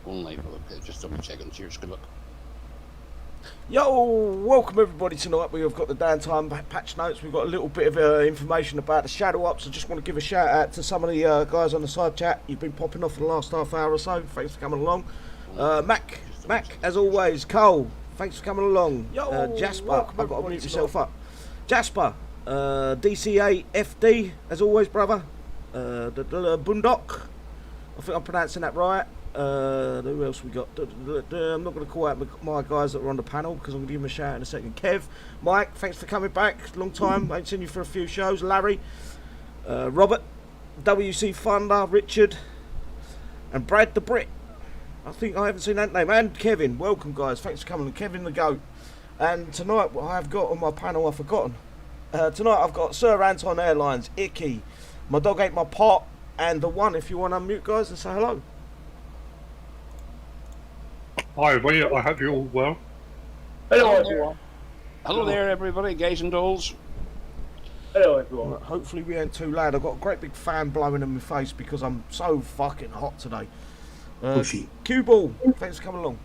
Phone live. Okay, just double checking. Cheers. Good luck. Yo, welcome everybody tonight. We've got the Downtime patch notes. We've got a little bit of information about the Shadow Ops. I just want to give a shout out to some of the guys on the side chat. You've been popping off for the last half hour or so. Thanks for coming along. Mac, as always. Cole, thanks for coming along. Yo, Jasper, I've got to mute myself up. Jasper, DCA FD, as always, brother. Boondock, I think I'm pronouncing that right. Who else we got? I'm not going to call out my guys that are on the panel because I'm going to give them a shout in a second. Kev, Mike, thanks for coming back. Long time, I ain't seen you for a few shows. Larry, Robert, WC Thunder, Richard, and Brad the Brit. I think I haven't seen that name. And Kevin, welcome guys. Thanks for coming. Kevin the Goat. And tonight, what I've got on my panel, I've forgotten. Tonight I've got Sir Anton Airlines, Icky, My Dog Ate My Pot, and the one. If you want to unmute guys and say hello. Hi everybody, I hope you're all well. Hello everyone. Hello there, everybody, guys and dolls. Hello everyone. Right, hopefully we ain't too loud. I've got a great big fan blowing in my face because I'm so fucking hot today. Q-Ball, thanks for coming along.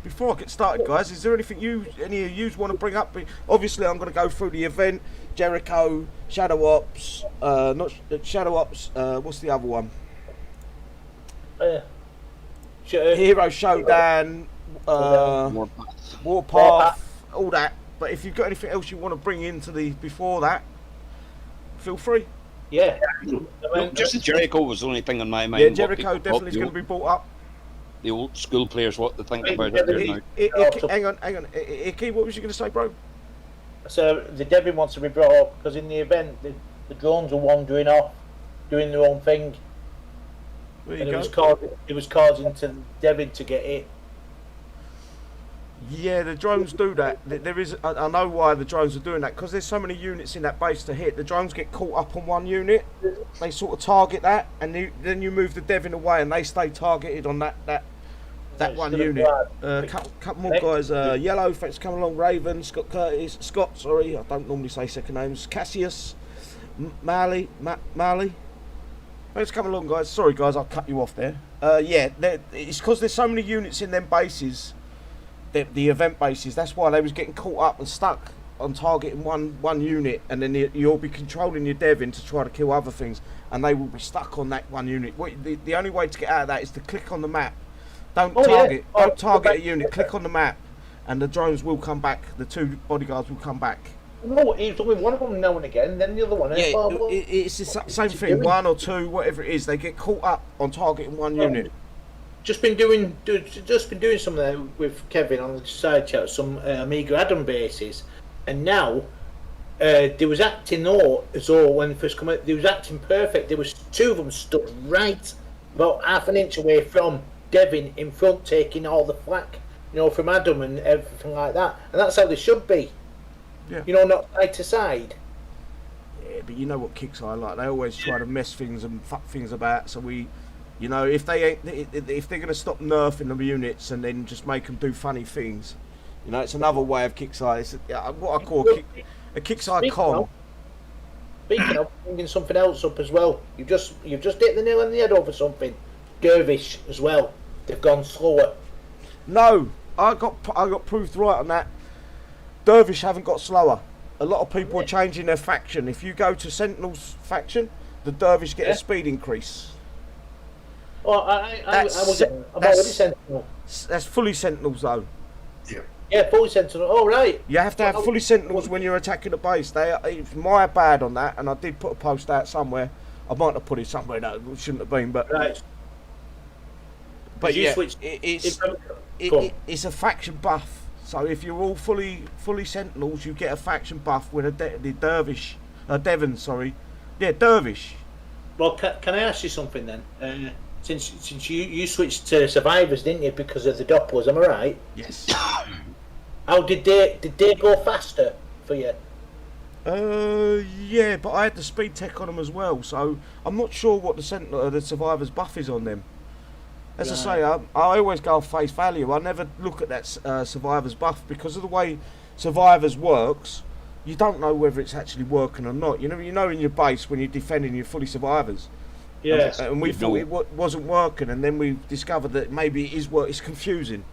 Before I get started guys, is there anything any of you want to bring up? Obviously I'm going to go through the event, Jericho, Shadow Ops, not Shadow Ops, what's the other one? Heroes Showdown, Warpath, all that. But if you've got anything else you want to bring into the before that, feel free. Yeah. No, just the Jericho was the only thing on my mind. Yeah, Jericho definitely is going to be brought up. The old school players, what they think about it now. Hang on. Icky, what was you going to say, bro? So the Devin wants to be brought up because in the event the drones were wandering off, doing their own thing. And it was causing to Devin to get hit. Yeah, the drones do that. There is, I know why the drones are doing that, because there's so many units in that base to hit. The drones get caught up on one unit, they sort of target that, and then you move the Devin away, and they stay targeted on that one unit. Couple more guys. Yellow, thanks for coming along. Raven, Scott, sorry, I don't normally say second names. Cassius, Marley. Thanks for coming along, guys. Sorry, guys, I'll cut you off there. Yeah, it's because there's so many units in them bases, the event bases. That's why they was getting caught up and stuck on targeting one unit, and then you'll be controlling your Devin to try to kill other things, and they will be stuck on that one unit. The only way to get out of that is to click on the map. Don't target a unit. Click on the map, and the drones will come back. The two bodyguards will come back. No, he's doing one of them now and again, then the other one. Yeah, it's the same thing. One or two, whatever it is, they get caught up on targeting one unit. Just been doing some of that with Kevin on the side chat, some Amiga Adam bases, and now they was acting as though when they first come out, they was acting perfect. There was two of them stuck right about half an inch away from Devin in front, taking all the flak, from Adam and everything like that, and that's how they should be. Yeah. Not side to side. Yeah, but you know what Kixeye like. They always try to mess things and fuck things about. So if they're going to stop nerfing the units and then just make them do funny things, it's another way of Kixeye. It's what I call a Kixeye con. Speaking of bringing something else up as well, you've just hit the nail on the head over something. Dervish as well. They've gone slower. No, I got proved right on that. Dervish haven't got slower. A lot of people are changing their faction. If you go to Sentinel's faction, the Dervish get a speed increase. Well, I was already Sentinel. That's fully Sentinels though. Yeah, fully Sentinel. Oh right. You have to have fully Sentinels when you're attacking a base. It's my bad on that, and I did put a post out somewhere. I might have put it somewhere that it shouldn't have been, but right. But yeah, it's a faction buff. So if you're all fully Sentinels, you get a faction buff with the Dervish, Devon, sorry, yeah, Dervish. Well, can I ask you something then? Since you switched to survivors, didn't you, because of the Dopplers? Am I right? Yes. How did they go faster for you? Yeah, but I had the speed tech on them as well, so I'm not sure what the survivors buff is on them. As I say, I always go off face value. I never look at that survivors buff because of the way survivors works. You don't know whether it's actually working or not. You know in your base when you're defending your fully survivors, Yeah. And we You thought know. it wasn't working, and then we discovered that maybe it is it's confusing.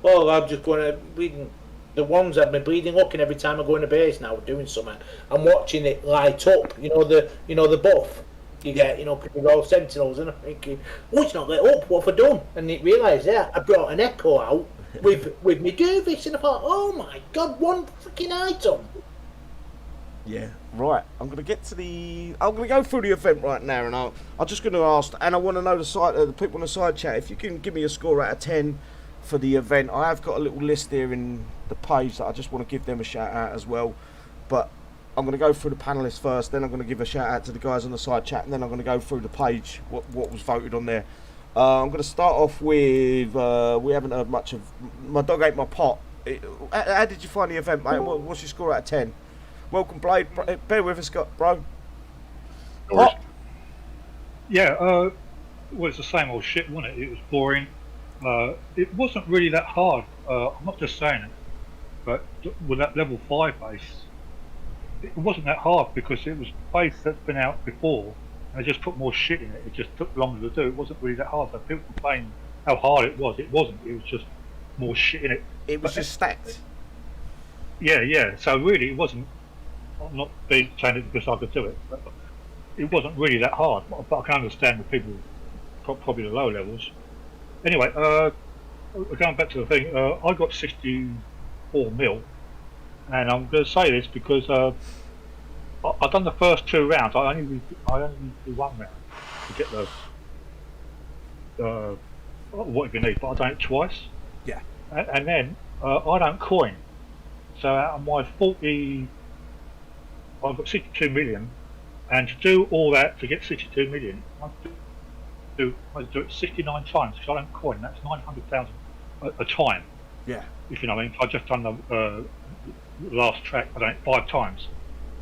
Well, I'm just going to bleeding. The ones have me bleeding looking every time I go in the base now, doing something. I'm watching it light up. You know the buff you get. Because we're all sentinels, and I'm thinking, oh, it's not lit up. What have I done? And it realised, I brought an echo out with me Dervish, and I thought, oh my god, one freaking item. Yeah, right. I'm going to go through the event right now, and I'm just going to ask, and I want to know the people on the side chat, if you can give me a score out of 10 for the event. I have got a little list here in the page that I just want to give them a shout out as well. But I'm going to go through the panelists first, then I'm going to give a shout out to the guys on the side chat, and then I'm going to go through the page, what was voted on there. I'm going to start off with, we haven't heard much of, My Dog Ate My Pot. How did you find the event, mate? What's your score out of 10? Welcome, Blade. Bear with us, bro. Oh. Yeah, well, it's the same old shit, wasn't it? It was boring. It wasn't really that hard. I'm not just saying it, but with that level 5 base, it wasn't that hard because it was a base that's been out before, and they just put more shit in it. It just took longer to do. It wasn't really that hard. So people complain how hard it was. It wasn't. It was just more shit in it. It was just stacked. Yeah. So really, it wasn't. I'm not saying it because I could do it, but it wasn't really that hard. But I can understand the people, probably the low levels. Anyway, going back to the thing, I got 64 mil, and I'm going to say this because I've done the first 2 rounds. I only do 1 round to get the what you need, but I've done it twice. Yeah. And then I don't coin, so out of my 40. I've got 62 million, and to do all that to get 62 million, I have to do it 69 times because I don't coin. That's 900,000 a time. Yeah. If you know what I mean. I've just done the last track. I done it 5 times,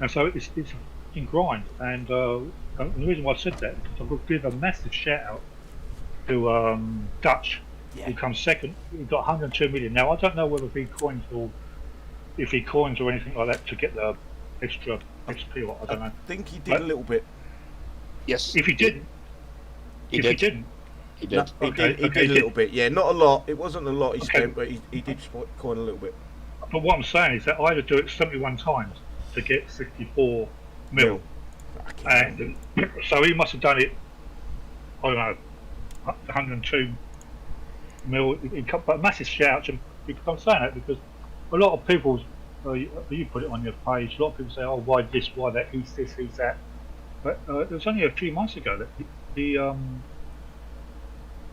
and so it's a fucking grind. And the reason why I said that is because I've got to give a massive shout out to Dutch, who comes second. He got 102 million. Now I don't know whether he coins or if he coins or anything like that to get the extra XP or I don't know. I think he did a little bit. Yes. If he didn't. He did. He did a little bit. Yeah, not a lot. It wasn't a lot he spent, but he did coin a little bit. But what I'm saying is that I had to do it 71 times to get 64 mil. And so he must have done it, I don't know, 102 mil. But a massive shout out to him because I'm saying that because a lot of people, you put it on your page, a lot of people say, oh, why this, why that, who's this, who's that. But it was only a few months ago that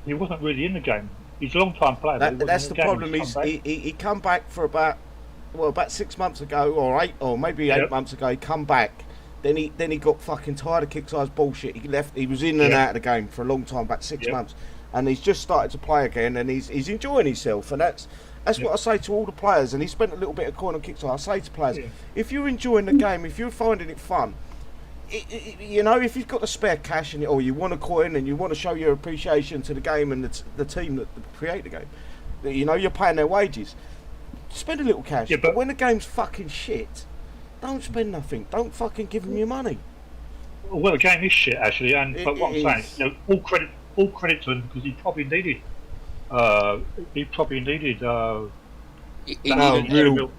he wasn't really in the game. He's a long time player. That's the problem. He come back for about 6 months ago, or 8, or maybe 8 months ago. He come back. Then he got fucking tired of Kixeye's bullshit. He left. He was in and out of the game for a long time, about 6 months, and he's just started to play again, and he's enjoying himself. And that's what I say to all the players. And he spent a little bit of coin on Kixeye. I say to players, if you're enjoying the game, if you're finding it fun. If you've got the spare cash or you want a coin and you want to show your appreciation to the game and the team that create the game, you're paying their wages. Spend a little cash. But when the game's fucking shit, don't spend nothing. Don't fucking give them your money. Well, the game is shit actually, but what I'm saying, all credit to him because he probably needed.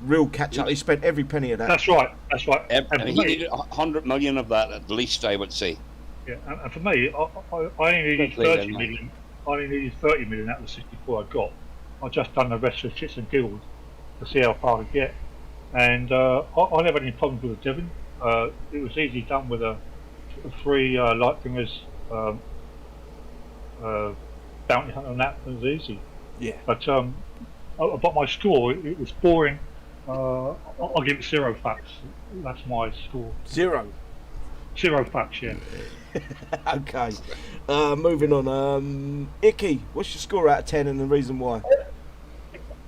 Real catch up. He spent every penny of that. That's right. And he needed 100 million of that at least, I would say. Yeah, and for me, I only needed 30 million. I only needed 30 million out of the 64 I got. I just done the rest of shits and giggles to see how far I could get, and I never had any problems with the Devon. It was easily done with a 3 light fingers bounty hunt on that. It was easy. Yeah. But about my score, it was boring. I'll give it 0 facts. That's my score. 0 facts, yeah. Okay. Moving on. Icky, what's your score out of 10 and the reason why?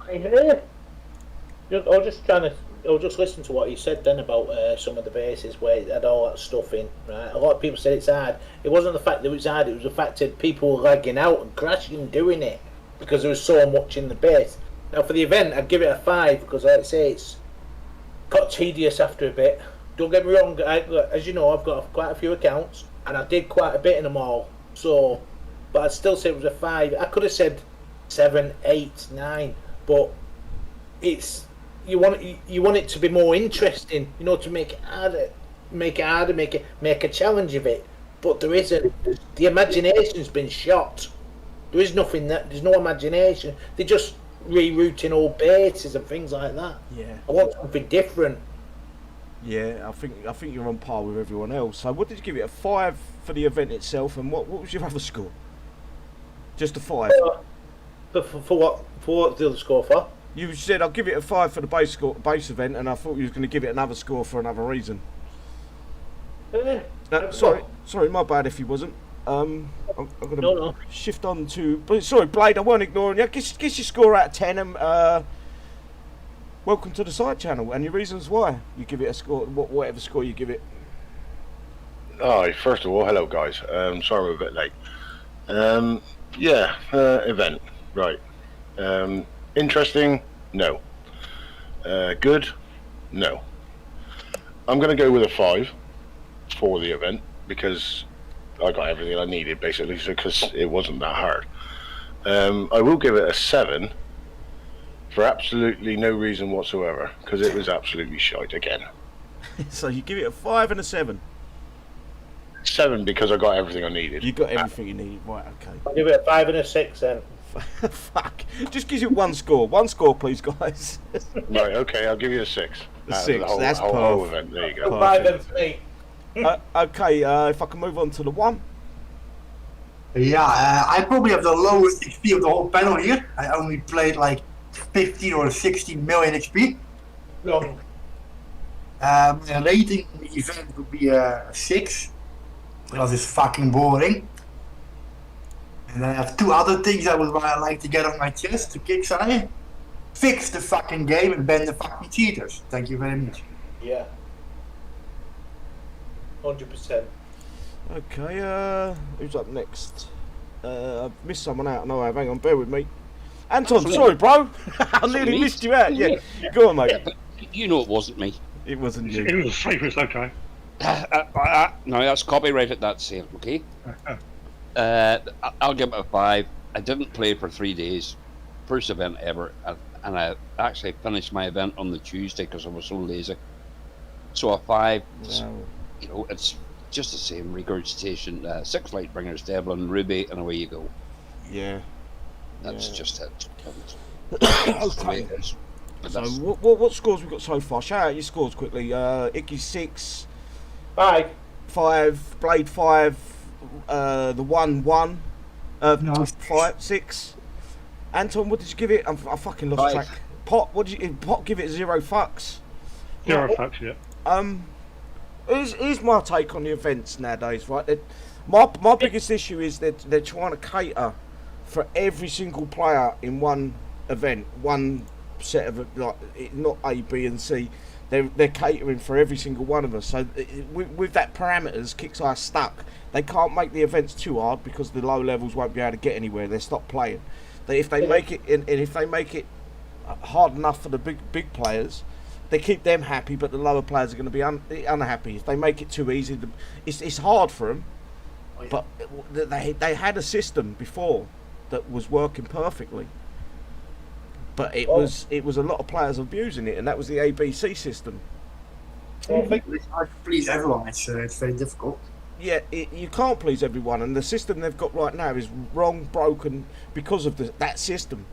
I was just listening to what he said then about some of the bases where it had all that stuff in. Right, a lot of people said it's hard. It wasn't the fact that it was hard; it was the fact that people were lagging out and crashing and doing it because there was so much in the base. Now for the event, I'd give it a 5 because, like I say, it's got tedious after a bit. Don't get me wrong, as you know, I've got quite a few accounts. and I did quite a bit in them all. So, but I'd still say it was a 5. I could have said 7, 8, 9, but it's you want it to be more interesting, you know, to make it harder, make a challenge of it. But there isn't. The imagination's been shot. There is nothing that. There's no imagination. They're just rerouting old bases and things like that. Yeah. I want something different. Yeah, I think you're on par with everyone else. So what did you give it? A 5 for the event itself, and what was your other score? Just a 5. But for what the other score for? You said I'll give it a 5 for the base event, and I thought you was going to give it another score for another reason. Sorry, my bad if you wasn't. I'm going to shift on to. Sorry, Blade, I weren't ignoring you. Guess your score out of 10, and welcome to the side channel, and your reasons why you give it a score, whatever score you give it. Hi, first of all, hello guys. Sorry I'm a bit late. Event, right. Interesting? No. Good? No. I'm going to go with a 5 for the event because I got everything I needed basically, because it wasn't that hard. I will give it a 7 for absolutely no reason whatsoever, because it was absolutely shite again. So you give it a 5 and a 7? 7 because I got everything I needed. You got everything you need, right? Okay. I'll give it a 5 and a 6 then. Fuck. Just gives you one score. One score, please, guys. Right, okay, I'll give you a 6. A 6, that's whole event. There you go. 5 and 3. Okay, if I can move on to the 1. Yeah, I probably have the lowest XP of the whole panel here. I only played like 15 or 16 million XP. Long. My rating on the event would be a 6, because it's fucking boring. And I have 2 other things I would like to get on my chest to Kixeye. Fix the fucking game and ban the fucking cheaters. Thank you very much. Yeah. 100%. Okay, who's up next? I've missed someone out. No, hang on, bear with me. Anton, sorry, bro. I nearly missed you out. Yeah, go on, mate. Yeah, but you know it wasn't me. It wasn't you. It was safe, it's okay. No, that's copyrighted, that save, okay? I'll give it a 5. I didn't play for 3 days. First event ever. And I actually finished my event on the Tuesday because I was so lazy. So a 5, Wow. you know, it's just the same regurgitation. 6 Lightbringers, Devlin, Ruby, and away you go. Yeah. That's just it. Okay. The way it is. But So that's- what scores we got so far? Shout out your scores quickly. Icky 6, 5. 5, Blade 5, the 1, No. 5, 6. Anton, what did you give it? I fucking lost 5. track. Pot, what did you? Pot give it 0 fucks. 0 fucks, yeah. Here's my take on the events nowadays, right? My biggest issue is that they're trying to cater for every single player in one event, one set of, like, not A, B, and C. They're catering for every single one of us. So with that parameters, Kixeye stuck. They can't make the events too hard because the low levels won't be able to get anywhere. They stop playing. If they make it, and if they make it hard enough for the big players, they keep them happy, but the lower players are going to be unhappy. If they make it too easy, it's hard for them. But they had a system before that was working perfectly. But it was a lot of players abusing it, and that was the ABC system. I think it's hard to please everyone. It's very difficult. Yeah, you can't please everyone, and the system they've got right now is wrong, broken because of that system.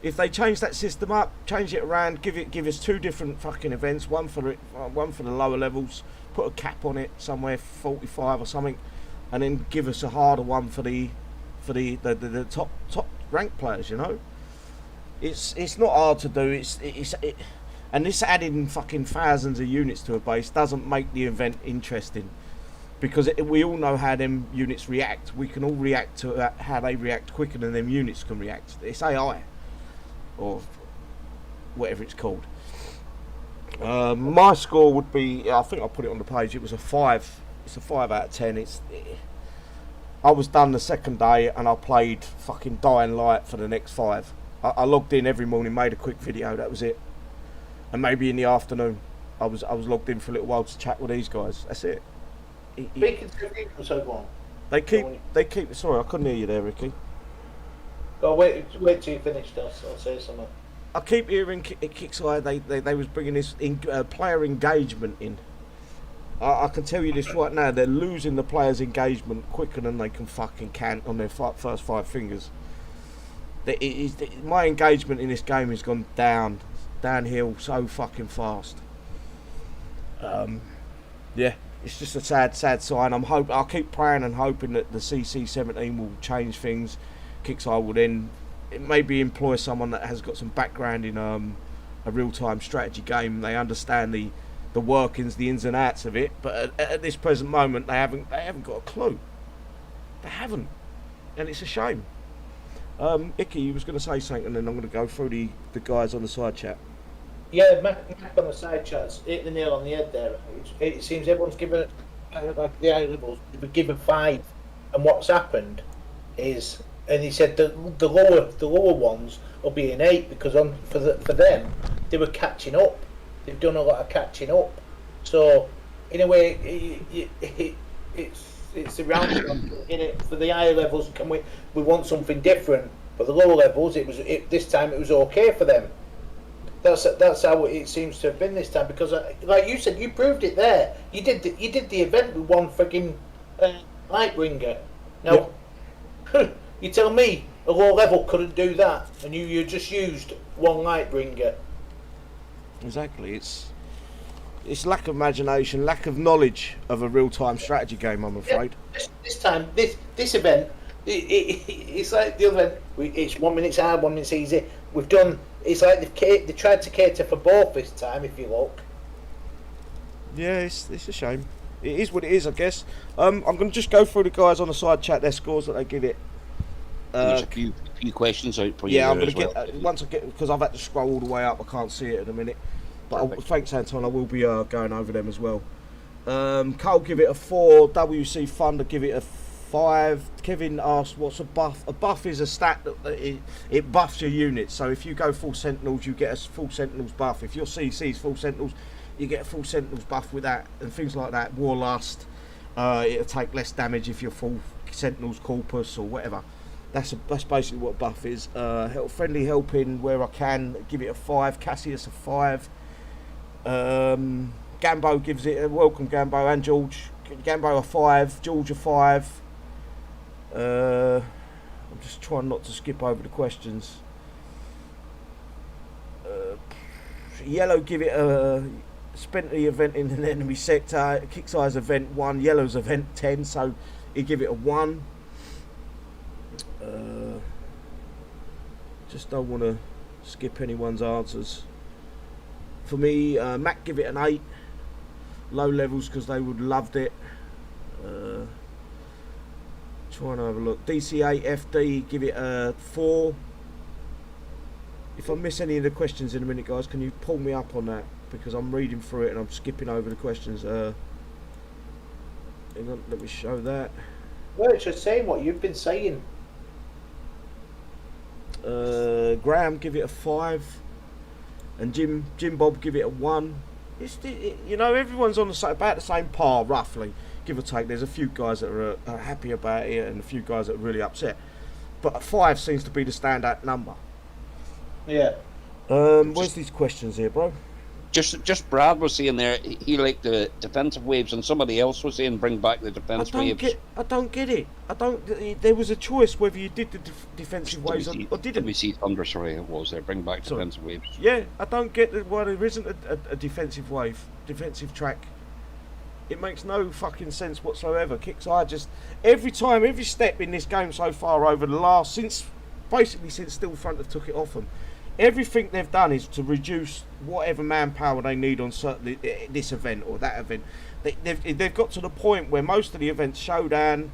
If they change that system up, change it around, give us 2 different fucking events, one for the lower levels, put a cap on it somewhere 45 or something, and then give us a harder one for the top ranked players. You know, it's not hard to do. And this adding fucking thousands of units to a base doesn't make the event interesting. Because we all know how them units react. We can all react to how they react quicker than them units can react. It's AI, or whatever it's called. My score would be, I think I put it on the page, it was a 5. It's a 5 out of 10. I was done the second day and I played fucking Dying Light for the next 5. I logged in every morning, made a quick video, that was it. And maybe in the afternoon, I was logged in for a little while to chat with these guys. That's it. Speaking to people, so go on. They keep. Sorry, I couldn't hear you there, Ricky. Go wait till you finish. I'll say something. I keep hearing Kixeye. They was bringing this player engagement in. I can tell you this right now. They're losing the players' engagement quicker than they can fucking count on their first 5 fingers. My engagement in this game has gone downhill so fucking fast. Yeah, it's just a sad sign. I'll keep praying and hoping that the CC17 will change things. Kixeye will then maybe employ someone that has got some background in a real-time strategy game. They understand the workings, the ins and outs of it. But at this present moment, they haven't got a clue. They haven't, and it's a shame. Icky, you was going to say something, and then I'm going to go through the guys on the side chat. Yeah, Mac on the side chats hit the nail on the head there. It seems everyone's given like the high levels. We've given 5, and what's happened is, and he said the lower ones will be an 8 because for them they were catching up. They've done a lot of catching up. So in a way, it's around in it for the higher levels. We want something different? For the lower levels, this time it was okay for them. That's how it seems to have been this time, because like you said, you proved it there. You did the event with one frigging Lightbringer. Now, you tell me a low level couldn't do that, and you just used one Lightbringer. Exactly. It's lack of imagination, lack of knowledge of a real-time strategy game, I'm afraid. Yeah, this time, this event, it's like the other event. It's 1 minute hard, 1 minute easy. We've done. It's like they tried to cater for both this time, if you look. Yeah, it's a shame. It is what it is, I guess. I'm going to just go through the guys on the side chat, their scores that they give it. There's a few questions out for you. Yeah, I'm going to well. get once I get, because I've had to scroll all the way up. I can't see it in a minute. But thanks, Anton. I will be going over them as well. Cole give it a 4. WC Thunder give it a 5. Kevin asked, "What's a buff?" A buff is a stat that it buffs your units. So if you go full Sentinels, you get a full Sentinels buff. If your CC is full Sentinels, you get a full Sentinels buff with that and things like that. Warlust, it'll take less damage if you're full Sentinels Corpus or whatever. That's basically what a buff is. Friendly helping where I can, give it a 5. Cassius a 5. Gambo gives it a welcome. Gambo and George. Gambo a 5. George a 5. I'm just trying not to skip over the questions. Yellow give it a spent the event in an enemy sector. Kixeye's event 1. Yellow's event 10. So he give it a 1. Just don't want to skip anyone's answers. For me, Mac give it an 8. Low levels because they would loved it. Trying to have a look. DC8 FD give it a 4. If I miss any of the questions in a minute, guys, can you pull me up on that? Because I'm reading through it and I'm skipping over the questions. Hang on, let me show that. Well, it's just saying what you've been saying. Graham give it a 5. And Jim Bob give it a 1. You know, everyone's on about the same par, roughly, give or take. There's a few guys that are happy about it and a few guys that are really upset. But 5 seems to be the standout number. Yeah. Where's these questions here, bro? Just Brad was saying there he liked the defensive waves, and somebody else was saying bring back the defensive waves. I don't get it. There was a choice whether you did the defensive waves or didn't. We see Thunder, sorry, it was there. Bring back defensive waves. Yeah, I don't get why there isn't a defensive wave, defensive track. It makes no fucking sense whatsoever. Kixeye just every step in this game so far over the last since Stillfront have took it off them. Everything they've done is to reduce whatever manpower they need on this event or that event. They've got to the point where most of the events, Showdown,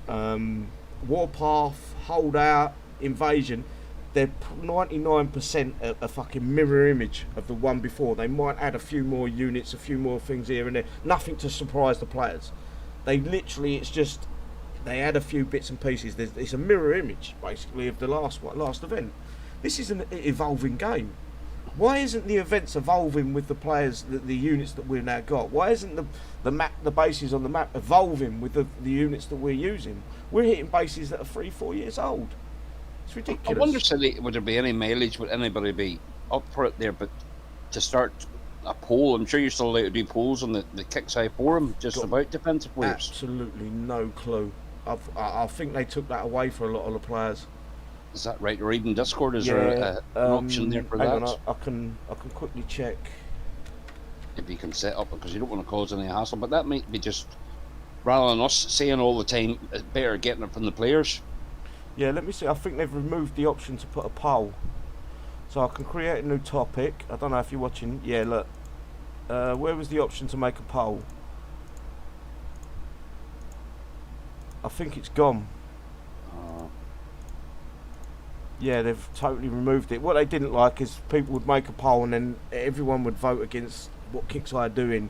Warpath, Holdout, Invasion, they're 99% a fucking mirror image of the one before. They might add a few more units, a few more things here and there. Nothing to surprise the players. They literally, they add a few bits and pieces. It's a mirror image, basically, of the last event. This is an evolving game. Why isn't the events evolving with the players, the units that we've now got? Why isn't the map, the bases on the map evolving with the units that we're using? We're hitting bases that are 3-4 years old. It's ridiculous. I wonder, Silly, would there be any mileage? Would anybody be up for it there? But to start a poll, I'm sure you're still allowed to do polls on the Kixeye forum just about defensive players. Absolutely no clue. I think they took that away for a lot of the players. Is that right? Or even Discord? Is there an option there for hang that? on, I can quickly check. If you can set up, because you don't want to cause any hassle. But that might be just, rather than us saying all the time, it's better getting it from the players. Yeah, let me see. I think they've removed the option to put a poll. So I can create a new topic. I don't know if you're watching. Yeah, look. Where was the option to make a poll? I think it's gone. Yeah, they've totally removed it. What they didn't like is people would make a poll and then everyone would vote against what Kixeye are doing,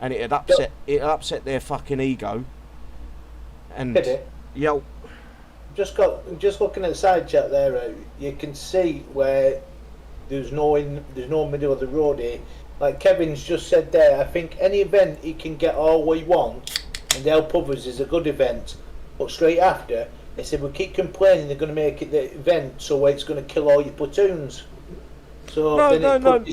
and it'd upset their fucking ego. And Did it? Yo, Just looking at the side chat there, you can see where there's no middle of the road here. Like Kevin's just said there, I think any event he can get all we want and help others is a good event. But straight after, they said we keep complaining they're going to make it the event so it's going to kill all your platoons. So no.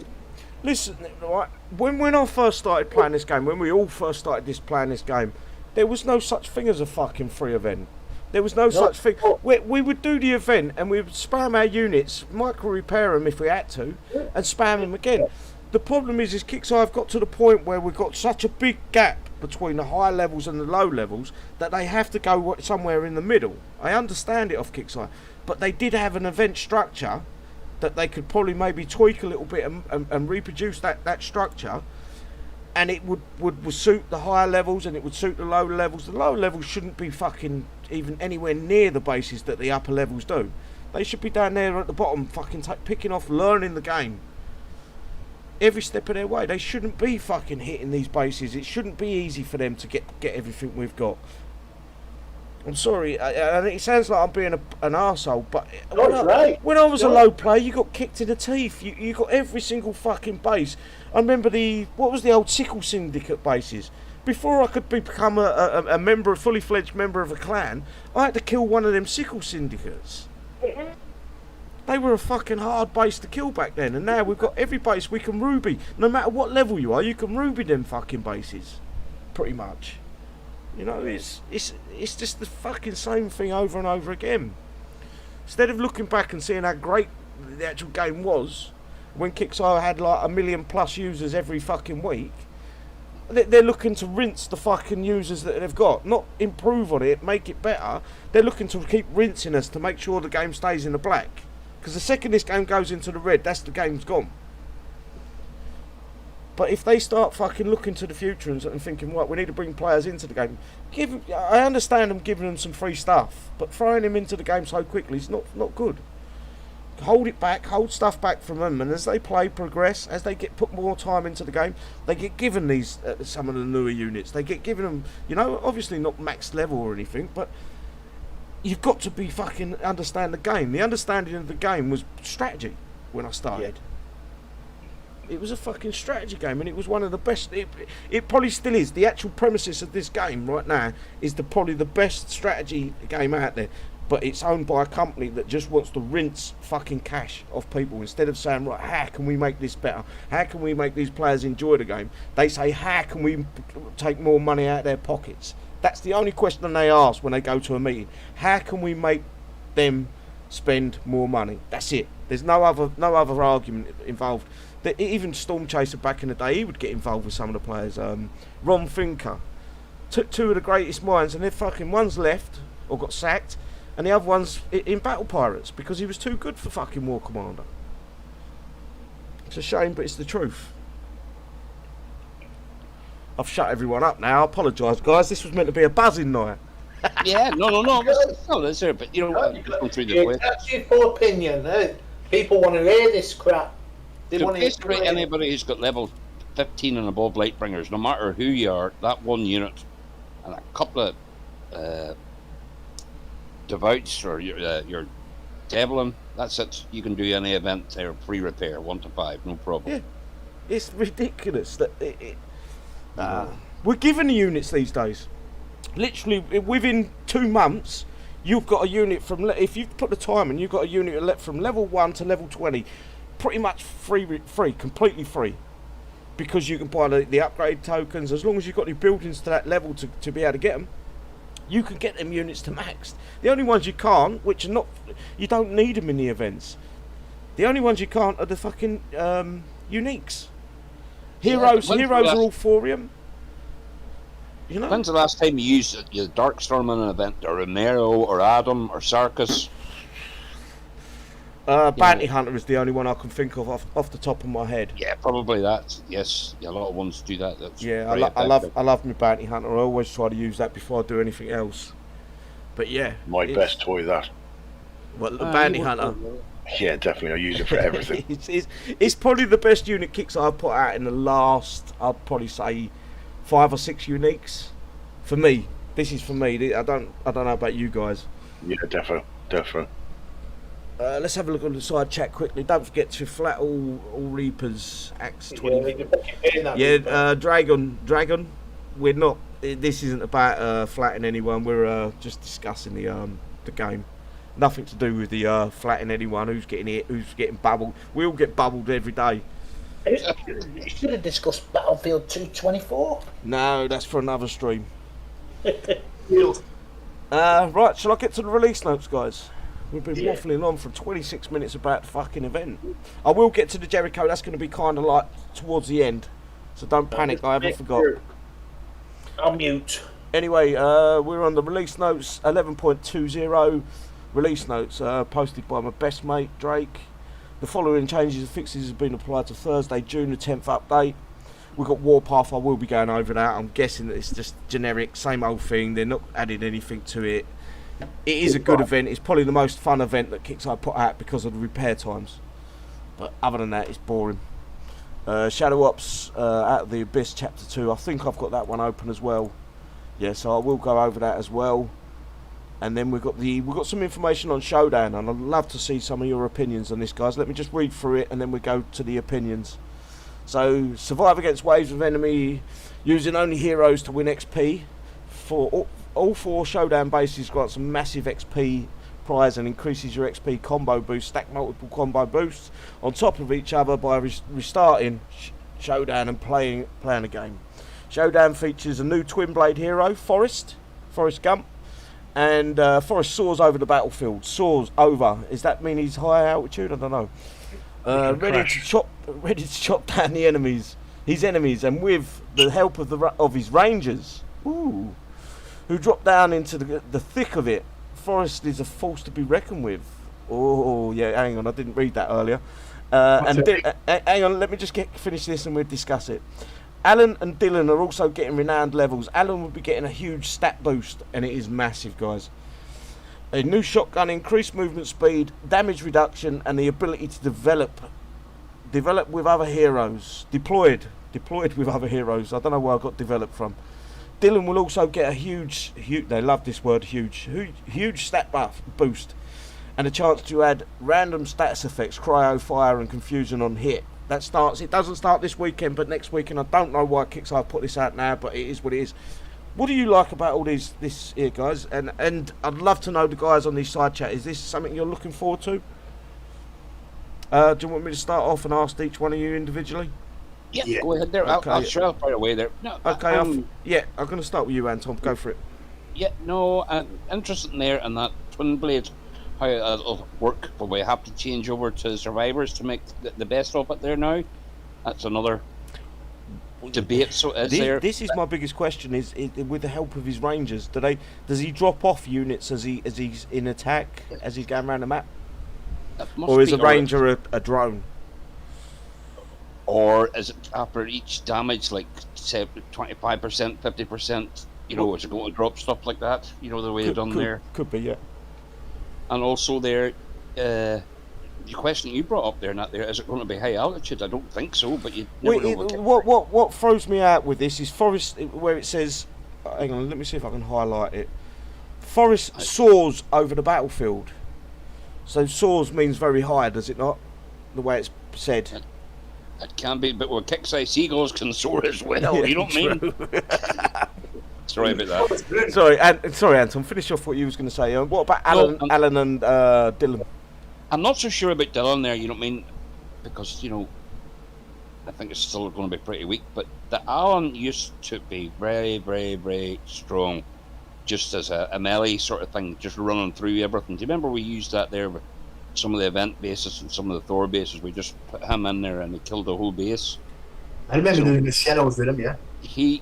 Listen, right, when I first started playing this game, when we all first started playing this game, there was no such thing as a fucking free event. There was no such thing. We would do the event and we would spam our units, micro repair them if we had to, and spam them again. The problem is Kixeye have got to the point where we've got such a big gap between the high levels and the low levels that they have to go somewhere in the middle. I understand it off Kixeye, but they did have an event structure that they could probably maybe tweak a little bit and reproduce that structure, and it would suit the higher levels and it would suit the lower levels. The lower levels shouldn't be fucking even anywhere near the bases that the upper levels do. They should be down there at the bottom fucking picking off, learning the game every step of their way. They shouldn't be fucking hitting these bases. It shouldn't be easy for them to get everything we've got. I'm sorry, and it sounds like I'm being an arsehole, but when I was a low player, you got kicked in the teeth. You got every single fucking base. I remember what was the old Sickle Syndicate bases? Before I could become a member, a fully fledged member of a clan, I had to kill one of them Sickle Syndicates. They were a fucking hard base to kill back then, and now we've got every base we can ruby. No matter what level you are, you can ruby them fucking bases, pretty much. You know, it's just the fucking same thing over and over again. Instead of looking back and seeing how great the actual game was, when Kixeye had like 1 million plus users every fucking week, they're looking to rinse the fucking users that they've got, not improve on it, make it better. They're looking to keep rinsing us to make sure the game stays in the black. Because the second this game goes into the red, the game's gone. But if they start fucking looking to the future and thinking, right, we need to bring players into the game, I understand them giving them some free stuff, but throwing them into the game so quickly is not good. Hold it back, hold stuff back from them, and as they progress, as they put more time into the game, they get given these some of the newer units. They get given them, you know, obviously not max level or anything, but you've got to be fucking understand the game. The understanding of the game was strategy when I started. Yeah. It was a fucking strategy game, and it was one of the best. It probably still is. The actual premises of this game right now is probably the best strategy game out there. But it's owned by a company that just wants to rinse fucking cash off people. Instead of saying, right, how can we make this better? How can we make these players enjoy the game? They say, how can we take more money out of their pockets? That's the only question they ask when they go to a meeting. How can we make them spend more money? That's it. There's no other argument involved. Even Storm Chaser back in the day, he would get involved with some of the players. Ron Finker, two of the greatest minds, and they're fucking one's left or got sacked, and the other one's in Battle Pirates because he was too good for fucking War Commander. It's a shame, but it's the truth. I've shut everyone up now. I apologise, guys. This was meant to be a buzzing night. Yeah, no, that's it. But you know what? Going through the that's your full opinion. People want to hear this crap. They want to basically anybody who's got level 15 and above Lightbringers, no matter who you are, that one unit and a couple of devouts or your Devlin, that's it. You can do any event there, free repair, 1 to 5, no problem. Yeah, it's ridiculous that we're given the units these days. Literally, within 2 months, you've got a unit from, if you put the time in, you've got a unit from level 1 to level 20, pretty much free, completely free. Because you can buy the upgrade tokens, as long as you've got the buildings to that level to be able to get them, you can get them units to max. The only ones you can't, which are not, you don't need them in the events. The only ones you can't are the fucking uniques. Heroes are all thorium. You know? When's the last time you used your Darkstorm in an event, or Romero, or Adam, or Sarkis? Bounty Hunter is the only one I can think of off the top of my head. Yeah, probably that. Yes, a lot of ones do that. That's I love my Bounty Hunter. I always try to use that before I do anything else. But yeah, My best toy, that. Well, the Bounty Hunter. Yeah, definitely. I use it for everything. it's probably the best unit kicks I've put out in the last, I'd probably say, 5 or 6 uniques. For me, this is for me. I don't know about you guys. Yeah, definitely. Let's have a look on the side chat quickly. Don't forget to flat all Reapers, Axe 20. Yeah, Dragon. We're not. This isn't about flatting anyone. We're just discussing the game. Nothing to do with the flatting anyone. Who's getting hit? Who's getting bubbled? We all get bubbled every day. You should have discussed Battlefield 224. No, that's for another stream. Right, shall I get to the release notes, guys? We've been waffling on for 26 minutes about the fucking event. I will get to the Jericho. That's going to be kind of like towards the end. So don't panic, I haven't forgot. I'll mute. Anyway, we're on the release notes 11.20. Release notes posted by my best mate, Drake. The following changes and fixes have been applied to Thursday, June the 10th update. We've got Warpath. I will be going over that. I'm guessing that it's just generic, same old thing. They're not adding anything to it. It is a good event. It's probably the most fun event that Kixeye put out because of the repair times. But other than that, it's boring. Shadow Ops Out of the Abyss Chapter 2. I think I've got that one open as well. Yeah, so I will go over that as well. And then we've got some information on Showdown, and I'd love to see some of your opinions on this, guys. Let me just read through it, and then we go to the opinions. So, survive against waves of enemy using only heroes to win XP. For all 4 Showdown bases grant some massive XP prize and increases your XP combo boost. Stack multiple combo boosts on top of each other by restarting Showdown and playing a game. Showdown features a new Twinblade hero, Forest Gump, and Forest soars over the battlefield. Soars over. Does that mean he's high altitude? I don't know. Ready to chop down his enemies, and with the help of his rangers, who drop down into the thick of it. Forest is a force to be reckoned with. Oh yeah, hang on, I didn't read that earlier. Hang on, let me just finish this and we'll discuss it. Alan and Dylan are also getting renowned levels. Alan will be getting a huge stat boost, and it is massive, guys. A new shotgun, increased movement speed, damage reduction, and the ability to develop with other heroes. Deployed with other heroes. I don't know where I got developed from. Dylan will also get a huge, they love this word, huge stat buff boost, and a chance to add random status effects, cryo, fire, and confusion on hit. It doesn't start this weekend, but next weekend. I don't know why Kixeye put this out now, but it is what it is. What do you like about all this here, guys? And I'd love to know, the guys on this side chat, is this something you're looking forward to? Do you want me to start off and ask each one of you individually? Yeah. Go ahead there. Okay. I'll share right away there. No, okay, I'm going to start with you, Anton. Go for it. Yeah, no, interested in there and that Twinblade, how it'll work, but we have to change over to survivors to make the best of it there now. That's another debate. So this is my biggest question: is with the help of his rangers, does he drop off units as he's in attack, as he's going around the map, or is a ranger a drone? Or is it after each damage, like say 25%, 50%? You know, is it going to drop stuff like that? You know, the way they've done there. Could be, yeah. And also there, the question you brought up there, not there, is it going to be high altitude? I don't think so, but you never know. What throws me out with this is Forest, where it says, hang on, let me see if I can highlight it. Forest soars over the battlefield. So soars means very high, does it not? The way it's said. It can be, but with Kixeye, seagulls can soar as well. You know what I mean? Sorry about that. Sorry, Anton. Finish off what you was going to say. What about Alan and Dylan? I'm not so sure about Dylan there. You know what I mean? Because I think it's still going to be pretty weak. But the Alan used to be very, very, very strong, just as a melee sort of thing, just running through everything. Do you remember we used that there with some of the event bases and some of the Thor bases? We just put him in there and he killed the whole base. I remember doing the shadows with him, yeah. He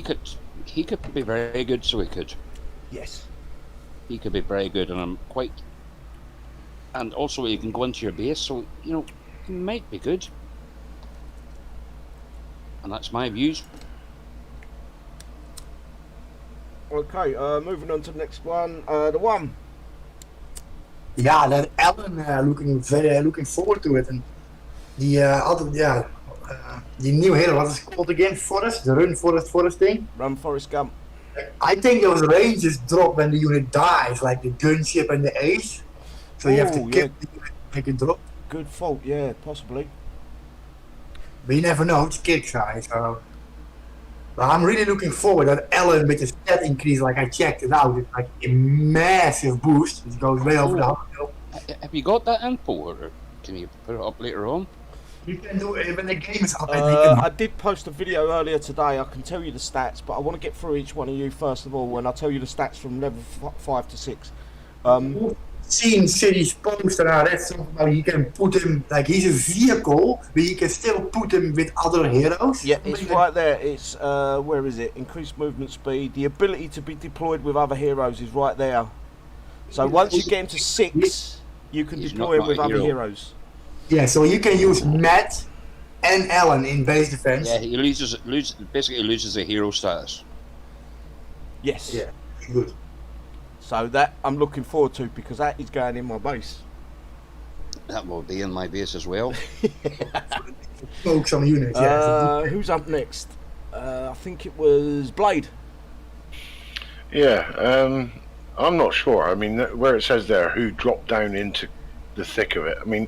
could be very good, so he could. Yes. He could be very good, and and also he can go into your base, so he might be good. And that's my views. Okay, moving on to the next one. The one. Yeah, that Alan looking forward to it, and the the new hero, what is it called again? Forest, the Forest thing. Run Forest Gump. I think those ranges drop when the unit dies, like the gunship and the ace. So you have to kill the unit to make it drop. Good fault, yeah, possibly. But you never know, it's Kixeye, so. But I'm really looking forward that Alan with the stat increase, like I checked it out, it's like a massive boost. It goes way over the 100. Have you got that info, or can you put it up later on? You can do it when the game is up. I did post a video earlier today. I can tell you the stats, but I want to get through each one of you first of all, and I'll tell you the stats from level 5 to 6. Seen City's post and I read something about you can put him, like he's a vehicle, but you can still put him with other heroes. Yeah, it's right there. It's, where is it? Increased movement speed. The ability to be deployed with other heroes is right there. So once you get him to 6, you can deploy him with other heroes. Yeah, so you can use Matt and Alan in base defense. Yeah, he basically loses a hero status. Yes. Yeah, good. So that I'm looking forward to, because that is going in my base. That will be in my base as well. Focus on units, yeah. Who's up next? I think it was Blade. Yeah, I'm not sure. I mean, where it says there who dropped down into the thick of it, I mean,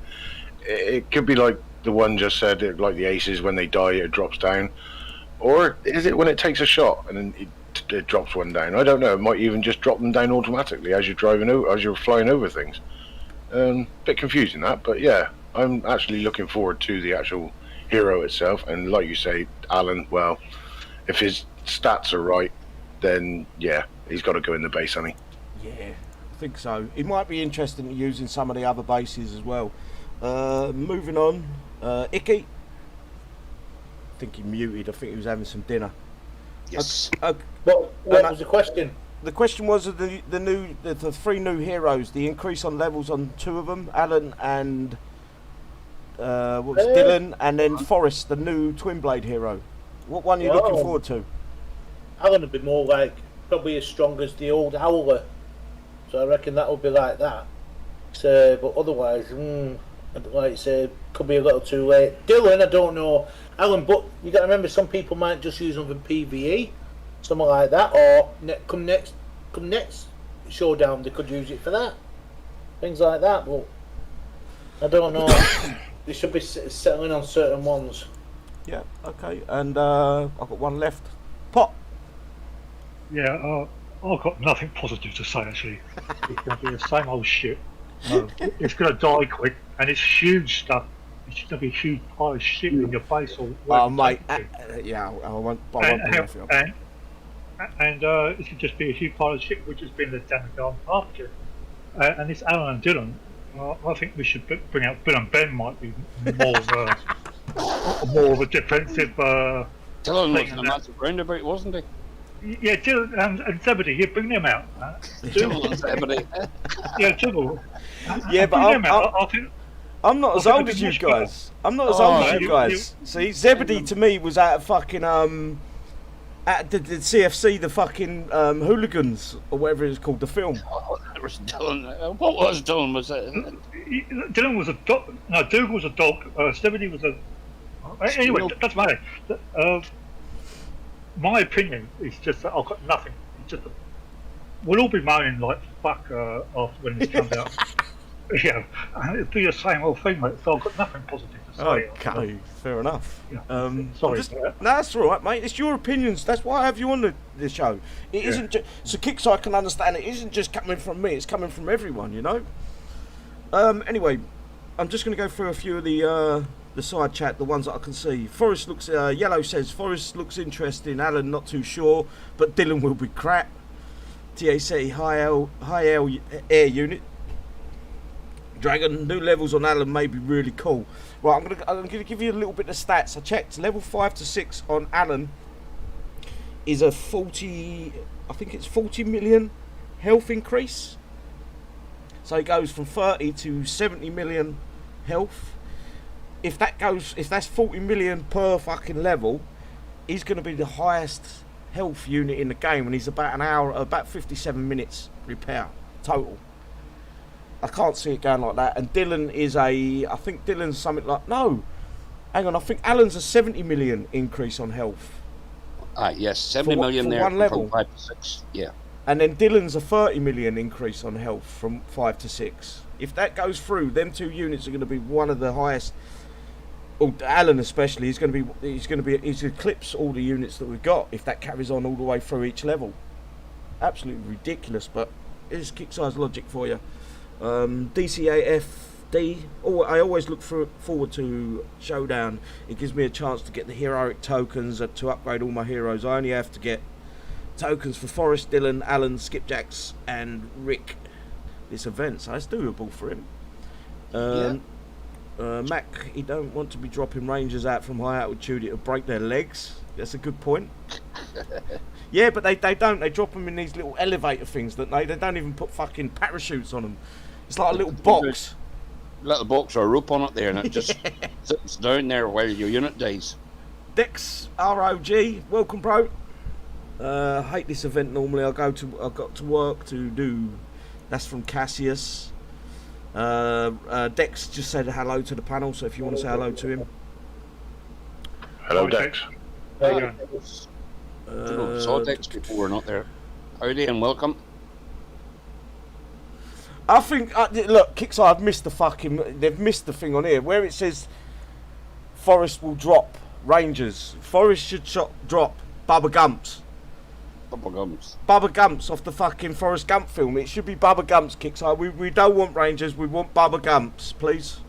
it could be like the one just said, like the aces, when they die it drops down. Or is it when it takes a shot and then it drops one down? I don't know. It might even just drop them down automatically as you're as you're flying over things. Bit confusing that, but yeah, I'm actually looking forward to the actual hero itself. And like you say, Alan, well, if his stats are right, then yeah, he's got to go in the base, hasn't he? Yeah, I think so. It might be interesting to use in some of the other bases as well. Moving on, Icky. I think he muted. I think he was having some dinner. Yes. What was the question? The question was the 3 new heroes. The increase on levels on 2 of them, Alan and Dylan, and then Forest, the new Twinblade hero. What one are you looking forward to? Alan would be more like probably as strong as the old Howler, so I reckon that would be like that. So, but otherwise, like you said, could be a little too late. Dylan, I don't know. Alan, but you got to remember, some people might just use them for PvE, something like that, or come next showdown, they could use it for that, things like that. But I don't know. They should be settling on certain ones. Yeah. Okay. And I've got one left. Pop. Yeah, I've got nothing positive to say actually. It's going to be the same old shit. It's going to die quick, and it's huge stuff. It's going to be a huge pile of shit in your face. Or mate, yeah, I won't and it should just be a huge pile of shit, which has been the damage on after. And this Alan and Dylan, I think we should bring out Bill and Ben. Might be more of a defensive. Dylan was a massive roundabout, wasn't he? Yeah, Dylan and Zebedee, you bring them out. Dylan and Zebedee. Yeah, Dylan. Yeah, but I'm not as old as you guys. I'm not as old as you guys. See, Zebedee to me was at fucking at the CFC, the fucking hooligans or whatever it's called, the film. It was Dylan. What was Dylan? Was it? Dylan was a dog. No, Dougal was a dog. Zebedee was a. Anyway, doesn't matter. My opinion is just that I've got nothing. It's just we'll all be moaning like fuck off when this comes out. Yeah, and it'd be the same old thing, mate. So I've got nothing positive to say. Okay, fair enough. Yeah. No, Sorry. for that. that's all right, mate. It's your opinions. That's why I have you on the show. It isn't just so Kixeye can understand. It isn't just coming from me. It's coming from everyone. You know. Anyway, I'm just going to go through a few of the side chat, the ones that I can see. Forest looks Yellow says Forest looks interesting. Alan not too sure, but Dylan will be crap. TAC high L air unit. Dragon new levels on Alan may be really cool. Right, I'm gonna give you a little bit of stats. I checked level 5 to 6 on Alan is a 40. I think it's 40 million health increase. So it goes from 30 to 70 million health. If that's 40 million per fucking level, he's going to be the highest health unit in the game, and he's about 57 minutes repair total. I can't see it going like that. And Dylan is I think Dylan's something like, no, hang on, I think Alan's a 70 million increase on health. Yes, 70 million there one level. from 5 to 6. Yeah. And then Dylan's a 30 million increase on health from 5 to 6. If that goes through, them two units are going to be one of the highest. Oh, Alan especially, he's going to eclipse all the units that we've got if that carries on all the way through each level. Absolutely ridiculous, but it's Kixeye's logic for you. DCAFD. Oh, I always look forward to Showdown. It gives me a chance to get the heroic tokens to upgrade all my heroes. I only have to get tokens for Forest, Dylan, Alan, Skipjacks, and Rick this event, so that's doable for him. Mac, he don't want to be dropping rangers out from high altitude. It'll break their legs. That's a good point. Yeah, but they don't. They drop them in these little elevator things, don't they? They don't even put fucking parachutes on them. It's like a little box. Little box or a rope on it there, and it just sits down there while your unit dies. Dex ROG, welcome, bro. Hate this event normally. I've got to work to do. That's from Cassius. Dex just said hello to the panel, so if you want to say hello to him. Hello, Dex. There you go. Saw Dex before, not there. Howdy and welcome. I think look, Kixeye, they've missed the thing on here where it says Forest will drop Rangers. Forest should drop Bubba Gumps. Bubba Gumps off the fucking Forrest Gump film. It should be Bubba Gumps, Kixeye. We don't want Rangers, we want Bubba Gumps, please.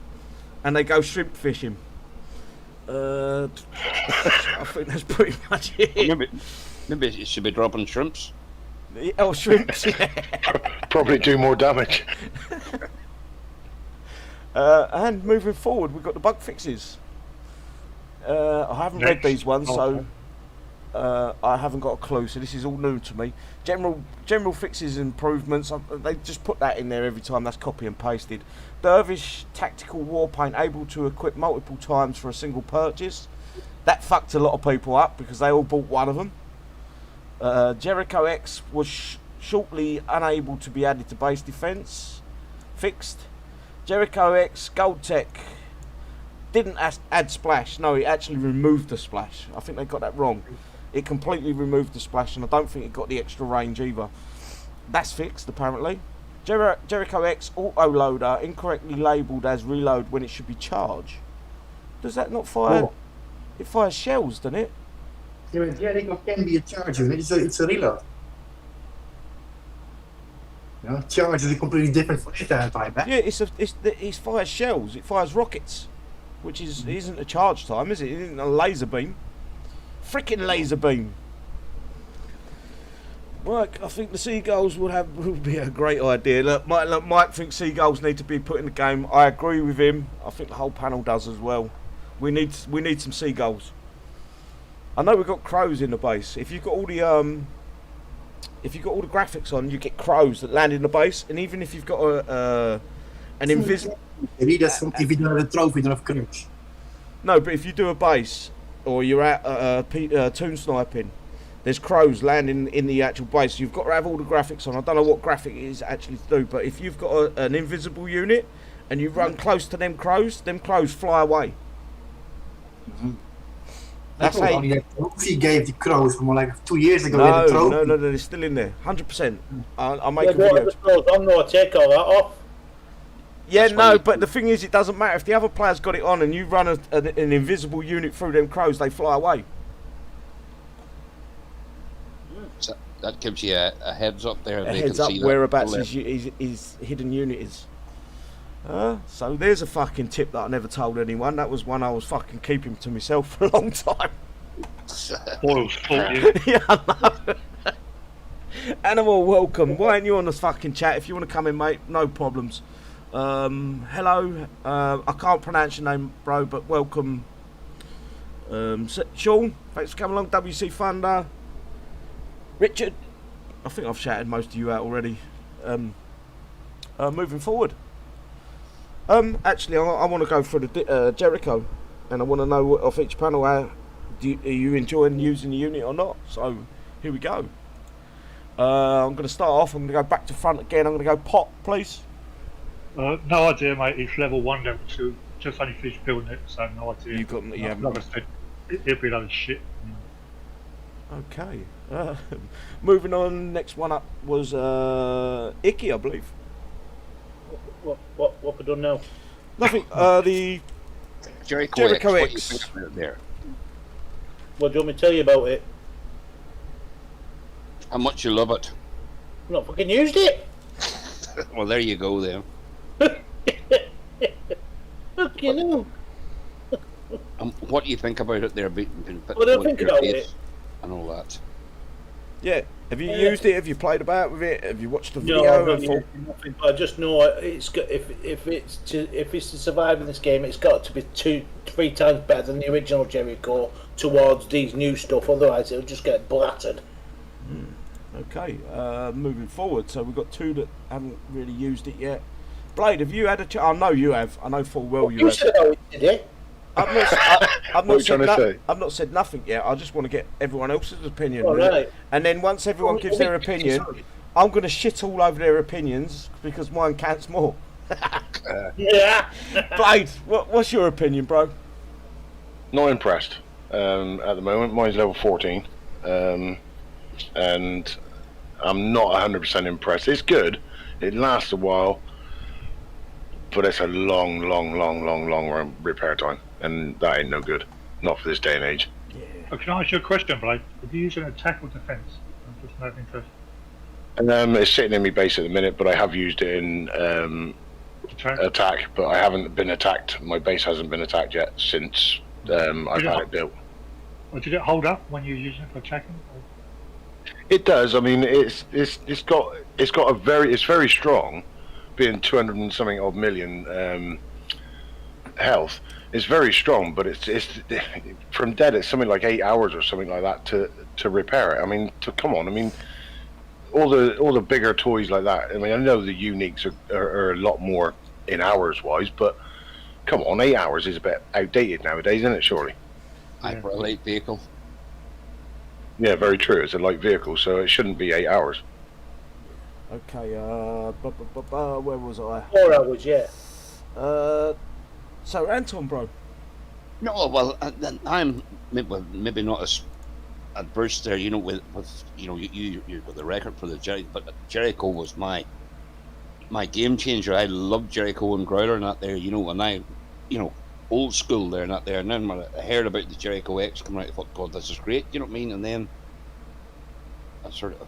And they go shrimp fishing. I think that's pretty much it. Maybe it should be dropping shrimps. Oh, shrimps, yeah. Probably do more damage. And moving forward, we've got the bug fixes. I haven't read these ones, so I haven't got a clue. So this is all new to me. General fixes and improvements. They just put that in there every time. That's copy and pasted. Dervish tactical war paint able to equip multiple times for a single purchase. That fucked a lot of people up because they all bought one of them. Jericho X was shortly unable to be added to base defense. Fixed. Jericho X Gold Tech didn't add splash. No, it actually removed the splash. I think they got that wrong. It completely removed the splash, and I don't think it got the extra range either. That's fixed, apparently. Jericho X auto loader incorrectly labelled as reload when it should be charge. Does that not fire? Oh. It fires shells, doesn't it? Yeah, but Jericho can be a charger. It's a reload. You know, charge is completely different for that time. Eh? Yeah, it fires shells. It fires rockets, which isn't a charge time, is it? It isn't a laser beam. Freaking laser beam. Mike, I think the seagulls would be a great idea. Look, Mike thinks seagulls need to be put in the game. I agree with him. I think the whole panel does as well. We need some seagulls. I know we've got crows in the base. If you've got all the graphics on, you get crows that land in the base, and even if you've got an invisible. Maybe that's if you don't have a trophy, you don't have crows. No, but if you do a base or you're at toon sniping, there's crows landing in the actual base. You've got to have all the graphics on. I don't know what graphic it is actually to do, but if you've got an invisible unit and you run close to them crows fly away. Mm-hmm. That's how he gave the crows from like 2 years ago. No, they're still in there, 100%. I'll make a video. I'm going to take all that off. Yeah, That's why no, you- but the thing is, it doesn't matter if the other player's got it on and you run an invisible unit through them crows, they fly away. So that gives you a heads up there. A They heads can up see that whereabouts left. his hidden unit is. So there's a fucking tip that I never told anyone. That was one I was fucking keeping to myself for a long time. Boils fault you. Yeah, I know. Animal, welcome. Why ain't you on this fucking chat? If you want to come in, mate, no problems. Hello. I can't pronounce your name, bro, but welcome. Sean, thanks for coming along. WC Thunder. Richard, I think I've shouted most of you out already. Moving forward. Actually, I want to go for the Jericho, and I want to know what, off each panel, are you enjoying using the unit or not? So here we go. I'm going to start off. I'm going to go back to front again. I'm going to go pot, please. No idea, mate. It's level 1, level 2. Just only finished building it, so no idea. You got yeah. Like I said, it'll be a load of shit. Okay. Moving on. Next one up was Icky, I believe. What we done now? Nothing. The Jericho Jericho X. What you X. think about it there? What do you want me to tell you about it? How much you love it? I've not fucking used it. Well, there you go then. Fucking hell. What do you think about it there? What do I think about it? And all that. Yeah. Have you used it? Have you played about with it? Have you watched the No, video? not and yet, thought, nothing. But I just know it's got, if it's to survive in this game, it's got to be 2-3 times better than the original Jericho towards these new stuff. Otherwise, it'll just get blattered. Okay. Moving forward. So we've got two that haven't really used it yet. Blade, have you had a chance? I know you have. I know full well you You have. said how it did it. I've not, What are you trying to say? I've not said nothing yet. I just want to get everyone else's opinion. All right. And then once everyone gives their opinion, I'm going to shit all over their opinions because mine counts more. Yeah. Blade, what's your opinion, bro? Not impressed at the moment. Mine's level 14, and I'm not 100% impressed. It's good. It lasts a while, but it's a long repair time, and that ain't no good. Not for this day and age. Can I ask you a question, Blake? Did you use an attack or defense? I'm just not interested. And it's sitting in my base at the minute, but I have used it in attack, but I haven't been attacked. My base hasn't been attacked yet since I've had it built. Or did it hold up when you were using it for attacking? It does. I mean, it's very strong, being 200 and something odd million health. It's very strong, but it's from dead. It's something like 8 hours or something like that to repair it. I mean, come on. I mean, all the bigger toys like that. I mean, I know the uniques are a lot more in hours wise, but come on, 8 hours is a bit outdated nowadays, isn't it? Surely. For a light vehicle. Yeah, very true. It's a light vehicle, so it shouldn't be 8 hours. Okay, where was I? 4 hours, yeah. So Anton, bro. No, well, I'm maybe not as adverse there, you know, with you know, you got the record for the Jericho, but Jericho was my game changer. I loved Jericho and Growler and that there, you know, and I, you know, old school there and that there, and then when I heard about the Jericho X coming out, I thought, God, this is great, you know what I mean? And then I sort of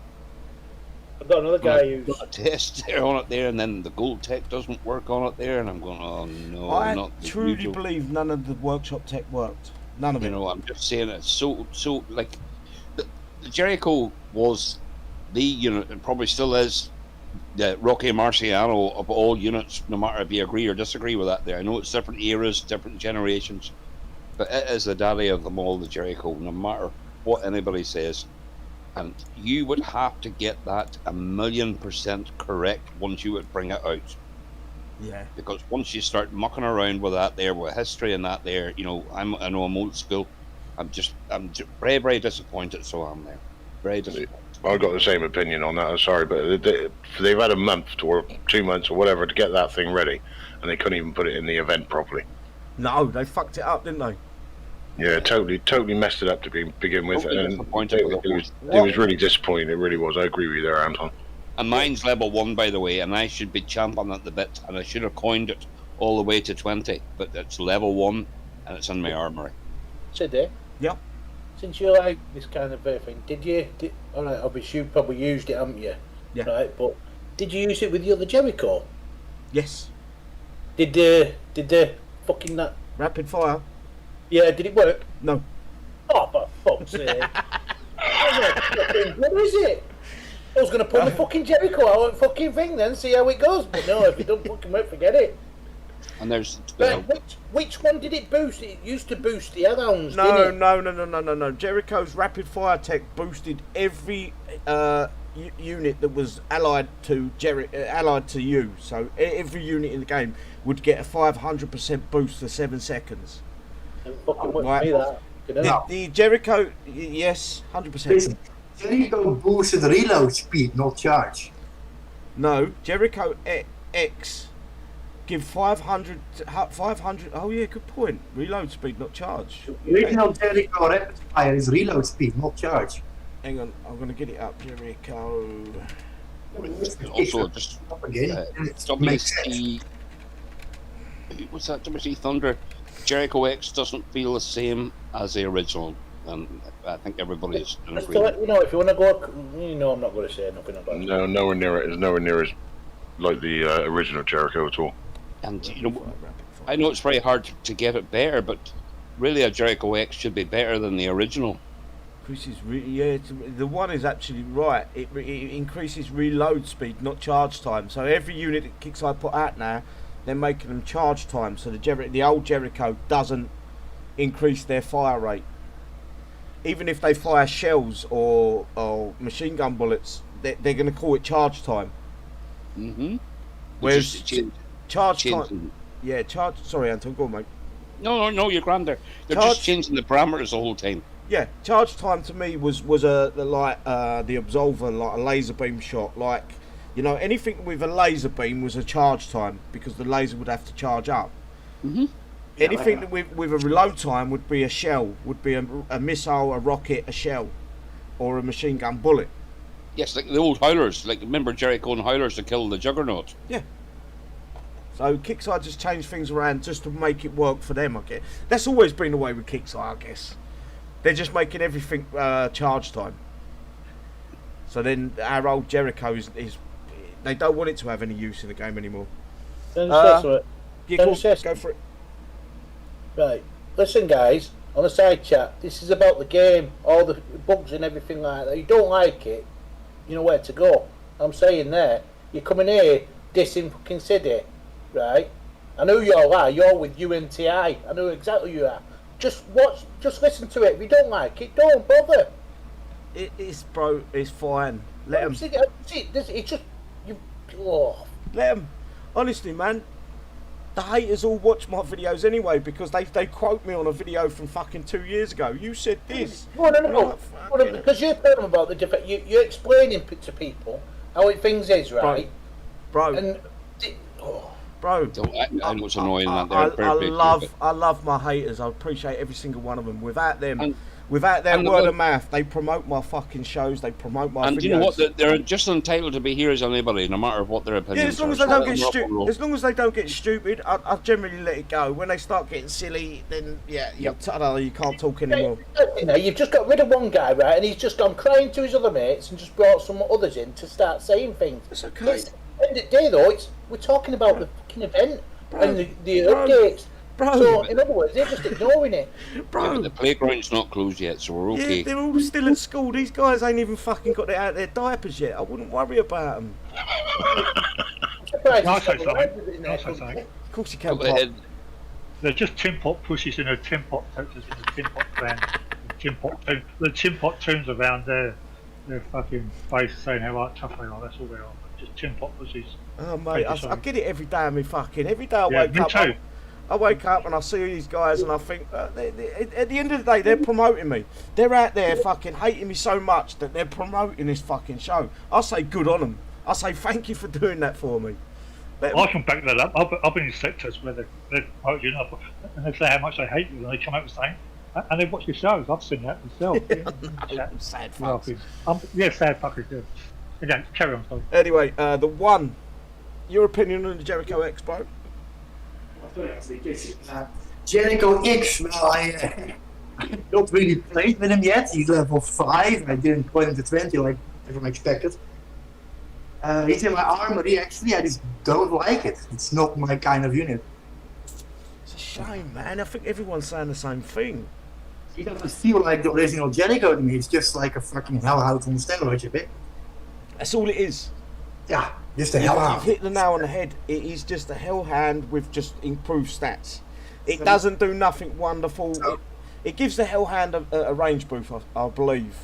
I've got another guy who's got a test there on it there, and then the gold tech doesn't work on it there, and I'm going, oh no, I not the truly usual. believe none of the workshop tech worked. None of You it. know, I'm just saying it's so like the Jericho was the unit, and probably still is the Rocky Marciano of all units, no matter if you agree or disagree with that there. I know it's different eras, different generations, but it is the daddy of them all, the Jericho, no matter what anybody says. And you would have to get that 1,000,000% correct once you would bring it out. Yeah. Because once you start mucking around with that there, with history and that there, you know, I know I'm old school. I'm very, very disappointed. So I'm there, very disappointed. I've got the same opinion on that. I'm sorry, but they've had a month or 2 months or whatever to get that thing ready, and they couldn't even put it in the event properly. No, they fucked it up, didn't they? Yeah, totally messed it up to begin with, Totally and disappointed with it was really disappointing. It really was. I agree with you there, Anton. And mine's level 1, by the way, and I should be champing at the bit, and I should have coined it all the way to 20, but it's level 1, and it's in my armory. Today. Yep. Since you like this kind of thing, all right, obviously you probably used it, haven't you? Yeah. Right, but did you use it with the other Jericho? Yes. Did the fucking that? Rapid fire? Yeah, did it work? No. Oh, for fuck's sake! What is it? I was gonna pull the fucking Jericho out and fucking thing, then see how it goes. But no, if it don't fucking work, forget it. And there's Right, which one did it boost? It used to boost the add-ons, No, didn't it? no. Jericho's rapid fire tech boosted every unit that was allied to you. So every unit in the game would get a 500% boost for 7 seconds. It fucking worked Right. for me, that. You know? The Jericho, yes, 100%. Listen, Jericho boosted reload speed, not charge. No, Jericho X give 500. Oh yeah, good point. Reload speed, not charge. Original Jericho rapid fire is reload speed, not charge. Hang on, I'm gonna get it up. Jericho. also just Up again. WC. What's that? WC Thunder. Jericho X doesn't feel the same as the original, and I think everybody's in Just to agreement. let you know, if you want to go, I'm not going to say nothing about it. No, nowhere near it. It's nowhere near as like the original Jericho at all. And I know it's very hard to get it better, but really a Jericho X should be better than the original. Increases the one is actually right. It increases reload speed, not charge time. So every unit that Kixeye put out now, they're making them charge time. So the old Jericho doesn't increase their fire rate. Even if they fire shells or machine gun bullets, they're going to call it charge time. Mm-hmm. Whereas charge time, changing. yeah, charge. Sorry, Anton, go on, mate. No, you're grand there. They're Charge- just changing the parameters the whole time. Yeah, charge time to me was the absolver, like a laser beam shot, like. You know, anything with a laser beam was a charge time because the laser would have to charge up. Mm-hmm. Anything that with a reload time would be a shell, would be a missile, a rocket, a shell, or a machine gun bullet. Yes, like the old Howlers. Like, remember Jericho and Howlers to kill the Juggernaut? Yeah. So Kixeye just changed things around just to make it work for them, I guess. That's always been the way with Kixeye, I guess. They're just making everything charge time. So then our old Jericho is they don't want it to have any use in the game anymore. Yeah, go for it. Right, listen guys, on the side chat, this is about the game, all the bugs and everything like that. You don't like it, you know where to go. I'm saying there, you're coming here, dissing fucking City, right? I know you all are, you're with UNTI, I know exactly who you are. Just watch, just listen to it. If you don't like it, don't bother. It's fine. Let him. It's just, Let them. Honestly, man, the haters all watch my videos anyway because they quote me on a video from fucking 2 years ago. You said this. No. Because you're telling them about the different. You're explaining to people how things is, right? Bro. And bro. I know it's annoying that they're I love my haters. I appreciate every single one of them. Without them. And Without their word of mouth, they promote my fucking shows. They promote my videos. And you know what? They're just entitled to be heroes on anybody, no matter what their opinions. Yeah, as long as they don't get stupid. As long as they don't get stupid, I generally let it go. When they start getting silly, then you can't talk anymore. You know, you've just got rid of one guy, right, and he's just gone crying to his other mates and just brought some others in to start saying things. That's okay. At the end of the day, though, we're talking about the fucking event and the updates. Bro. So, in other words, they're just ignoring it. Bro. Yeah, but the playground's not closed yet, so we're okay. Yeah, they're all still at school. These guys ain't even fucking got it out of their diapers yet. I wouldn't worry about them. Can I say something? Of course you can, Go ahead. They're just tin pot pushes in a tin pot touches in a tin pot van. The tin pot tunes around their fucking face saying how tough they are. That's all they are. Just tin pot pushes. Oh mate, I get it every day. Every day I Yeah, wake me up. too. I wake up and I see these guys and I think, at the end of the day, they're promoting me. They're out there fucking hating me so much that they're promoting this fucking show. I say good on them. I say thank you for doing that for me. I can back that up. I've been in sectors where they're promoting up and they say how much they hate you and they come out and say, and they watch your shows. I've seen that myself. Sad fucks. Yeah, sad fuckers, yeah. Again, carry on, sorry. Anyway, the one. Your opinion on the Jericho X, bro? Jericho X, well, I not really played with him yet. He's level 5. I didn't go into 20 like everyone expected. He's in my armory, actually. I just don't like it. It's not my kind of unit. It's a shame, man. I think everyone's saying the same thing. He doesn't feel like the original Jericho to me. It's just like a fucking hellhound on steroids a bit. That's all it is. Yeah, just a You've hellhound. hit the nail on the head. It is just a hell hand with just improved stats. It doesn't do nothing wonderful. It gives the hell hand a range boost, I believe.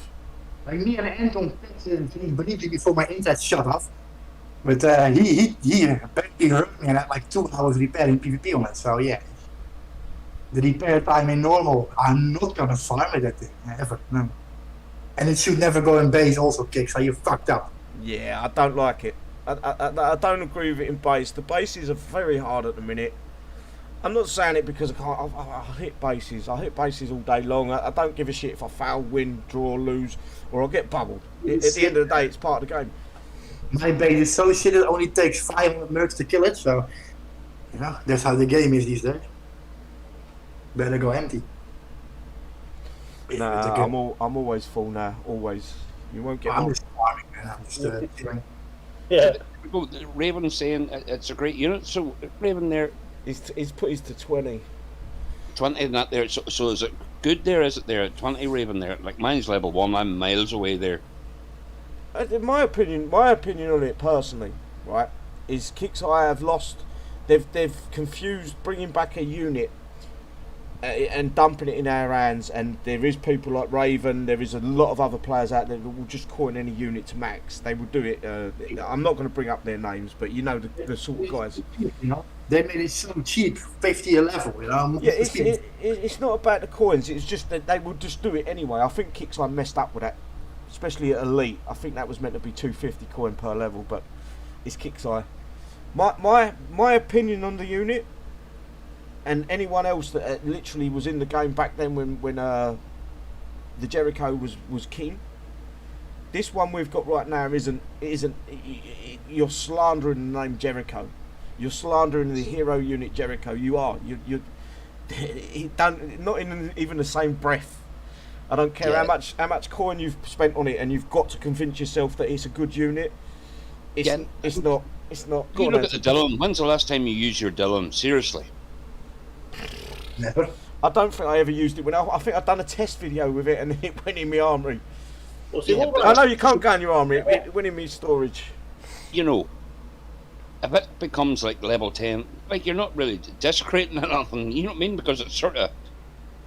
Like me and Anton finished briefly before my internet shut off. But he apparently hurt me and had like 2 hours repairing PvP on it, so yeah. The repair time in normal, I'm not gonna farm it at it, ever, no. And it should never go in base also, Kixeye, you fucked up. Yeah, I don't like it. I don't agree with it in base. The bases are very hard at the minute. I'm not saying it because I hit bases. I hit bases all day long. I don't give a shit if I fail, win, draw, lose, or I'll get bubbled. At the end of the day, it's part of the game. My base is so shit it only takes 500 mercs to kill it, so you know, that's how the game is these days. Better go empty. Nah, I'm always full now. Always. You won't get. I'm just farming, man. I'm just doing. Yeah. Raven saying it's a great unit. So Raven there, He's put his to 20. 20 in that there. So is it good there? Is it there? 20 Raven there. Like mine's level 1. I'm miles away there. In my opinion on it personally, right, is Kixeye have lost. They've confused bringing back a unit and dumping it in our hands, and there is people like Raven, there is a lot of other players out there that will just coin any unit to max. They will do it. I'm not going to bring up their names, but you know the sort of guys. You know, they made it so cheap, 50 a level. You know. Yeah, it's not about the coins. It's just that they will just do it anyway. I think Kixeye messed up with that, especially at Elite. I think that was meant to be 250 coin per level, but it's Kixeye. My opinion on the unit. And anyone else that literally was in the game back then when the Jericho was king. This one we've got right now isn't. You're slandering the name Jericho. You're slandering the hero unit Jericho. You are. You don't not in even the same breath. I don't care how much coin you've spent on it, and you've got to convince yourself that it's a good unit. It's not. You look at the Dillon. When's the last time you used your Dillon? Seriously. Never. I don't think I ever used it. I think I've done a test video with it and it went in my armory. I know you can't go in your armory. It went in my storage. You know, if it becomes like level 10, like you're not really desecrating or nothing. You know what I mean? Because it's sort of,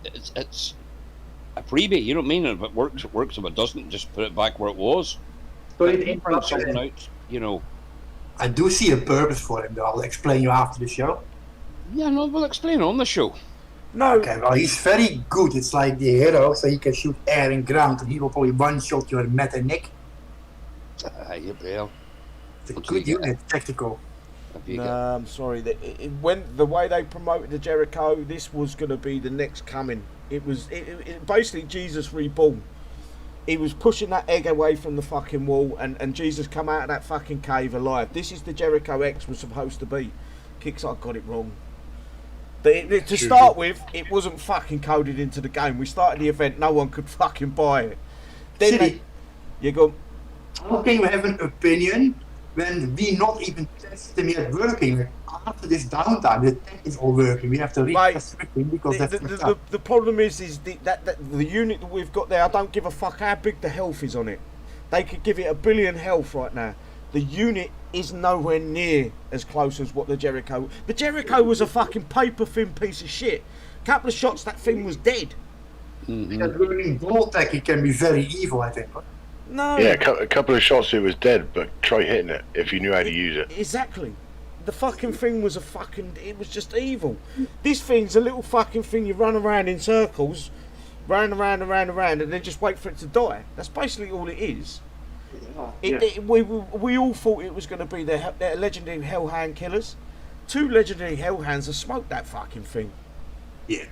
it's a freebie. You know what I mean? And if it works, it works. If it doesn't, just put it back where it was. But bring something out. You know. I do see a purpose for him, though. I'll explain you after the show. Yeah, no, we'll explain on the show. No. Okay, well, he's very good. It's like the hero, so he can shoot air and ground, and he will probably one-shot your meta Nick. You will. It's a good unit, tactical. No, I'm sorry. When the way they promoted the Jericho, this was going to be the next coming. It was basically Jesus reborn. He was pushing that egg away from the fucking wall, and Jesus come out of that fucking cave alive. This is the Jericho X was supposed to be. Kixeye got it wrong. To start with, it wasn't fucking coded into the game. We started the event, no one could fucking buy it. Then you go. How can you have an opinion when we not even test them yet working? After this downtime, the tech is all working. We have to retest everything because the problem is that the unit that we've got there. I don't give a fuck how big the health is on it. They could give it 1 billion health right now. The unit is nowhere near as close as what the Jericho. The Jericho was a fucking paper thin piece of shit. Couple of shots, that thing was dead. That running ball tech, it can be very evil, I think. No. Yeah, a couple of shots, it was dead, but try hitting it if you knew how to use it. Exactly. The fucking thing was it was just evil. This thing's a little fucking thing you run around in circles, round and then just wait for it to die. That's basically all it is. We all thought it was going to be the legendary Hellhound killers. 2 legendary Hellhounds have smoked that fucking thing. Yeah.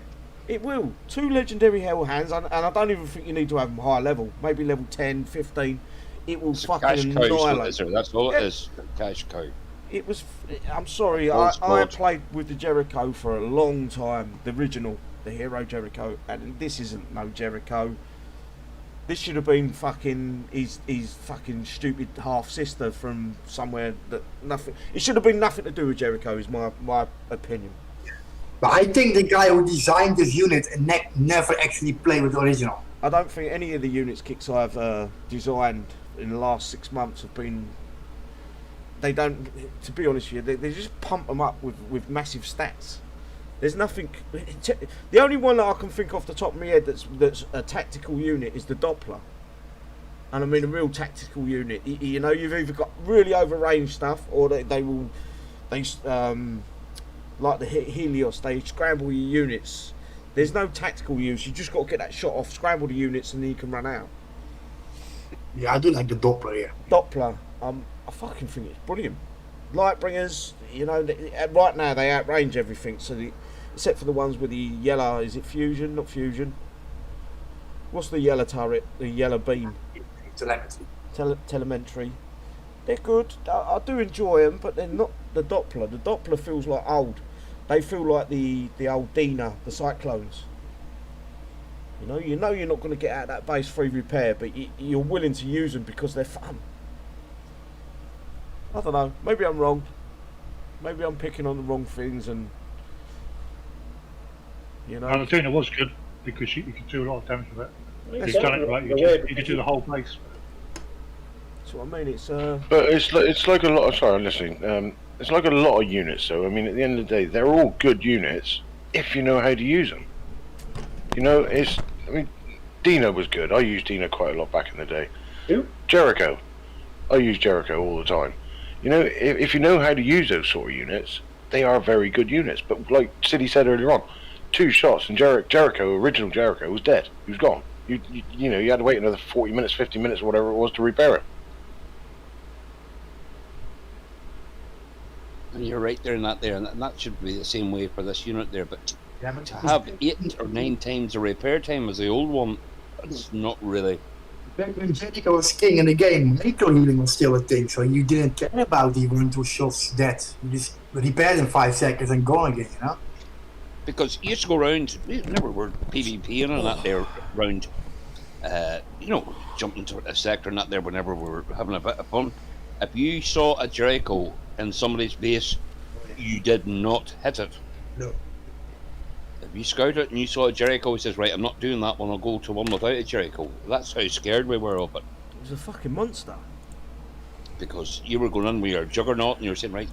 It will. 2 legendary Hellhounds, and I don't even think you need to have them high level. Maybe level 10, 15. it will It's a fucking cash cow, annihilate. is there? That's all Yeah. it is. Cash cow. It was. I'm sorry. Old I sport. played with the Jericho for a long time. The original, the Hero Jericho, and this isn't no Jericho. This should have been fucking his fucking stupid half sister from somewhere that nothing. It should have been nothing to do with Jericho. Is my opinion. But I think the guy who designed this unit never actually played with the original. I don't think any of the units Kixeye have designed in the last 6 months have been. They don't. To be honest with you, they just pump them up with massive stats. There's nothing. The only one that I can think off the top of my head that's a tactical unit is the Doppler. And I mean a real tactical unit. You know, you've either got really overrange stuff, or like the Helios, they scramble your units. There's no tactical use. You just got to get that shot off, scramble the units, and then you can run out. Yeah, I do like the Doppler here. Doppler, I fucking think it's brilliant. Lightbringers, you know, right now they outrange everything. So except for the ones with the yellow, is it fusion? Not fusion. What's the yellow turret? The yellow beam. Telemetry. Telemetry. They're good. I do enjoy them, but they're not the Doppler. The Doppler feels like old. They feel like the old Dina, the Cyclones. You know you're not going to get out of that base free repair, but you're willing to use them because they're fun. I don't know. Maybe I'm wrong. Maybe I'm picking on the wrong things, and you know. And the Dina was good because you could do a lot of damage with it. It's If you've done it right, you could do the whole base. That's what I mean. It's But it's like a lot of. Sorry, I'm listening. It's like a lot of units. So I mean, at the end of the day, they're all good units if you know how to use them. You know, I mean, Dina was good. I used Dina quite a lot back in the day. Who? Jericho. I use Jericho all the time. You know, if you know how to use those sort of units, they are very good units. But like City said earlier on, 2 shots and Jericho, original Jericho, was dead. He was gone. You know, you had to wait another 40 minutes, 50 minutes, or whatever it was to repair it. And you're right there in that there, and that should be the same way for this unit there. But to have 8 or 9 times the repair time as the old one, it's not really. Back when Jericho was king in the game, micro healing was still a thing, so you didn't care about the 1-2 shots dead. You just repaired in 5 seconds and gone again, you know? Because you used to go around, whenever we're PvPing and that there round, you know, jumping to a sector and that there whenever we were having a bit of fun. If you saw a Jericho in somebody's base, you did not hit it. No. If you scout it and you saw a Jericho, he says, right, I'm not doing that one, I'll go to one without a Jericho. That's how scared we were of it. it was a fucking monster. Because you were going in with your Juggernaut and you were saying, right,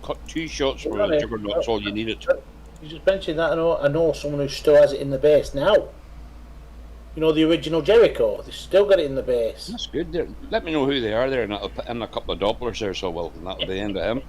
cut 2 shots for a Juggernaut, that's all you needed. You just mentioned that. I know someone who still has it in the base now. You know, the original Jericho. They still got it in the base. That's good. Let me know who they are there, and I'll put in a couple of Dopplers there, so well, and that'll be the end of him.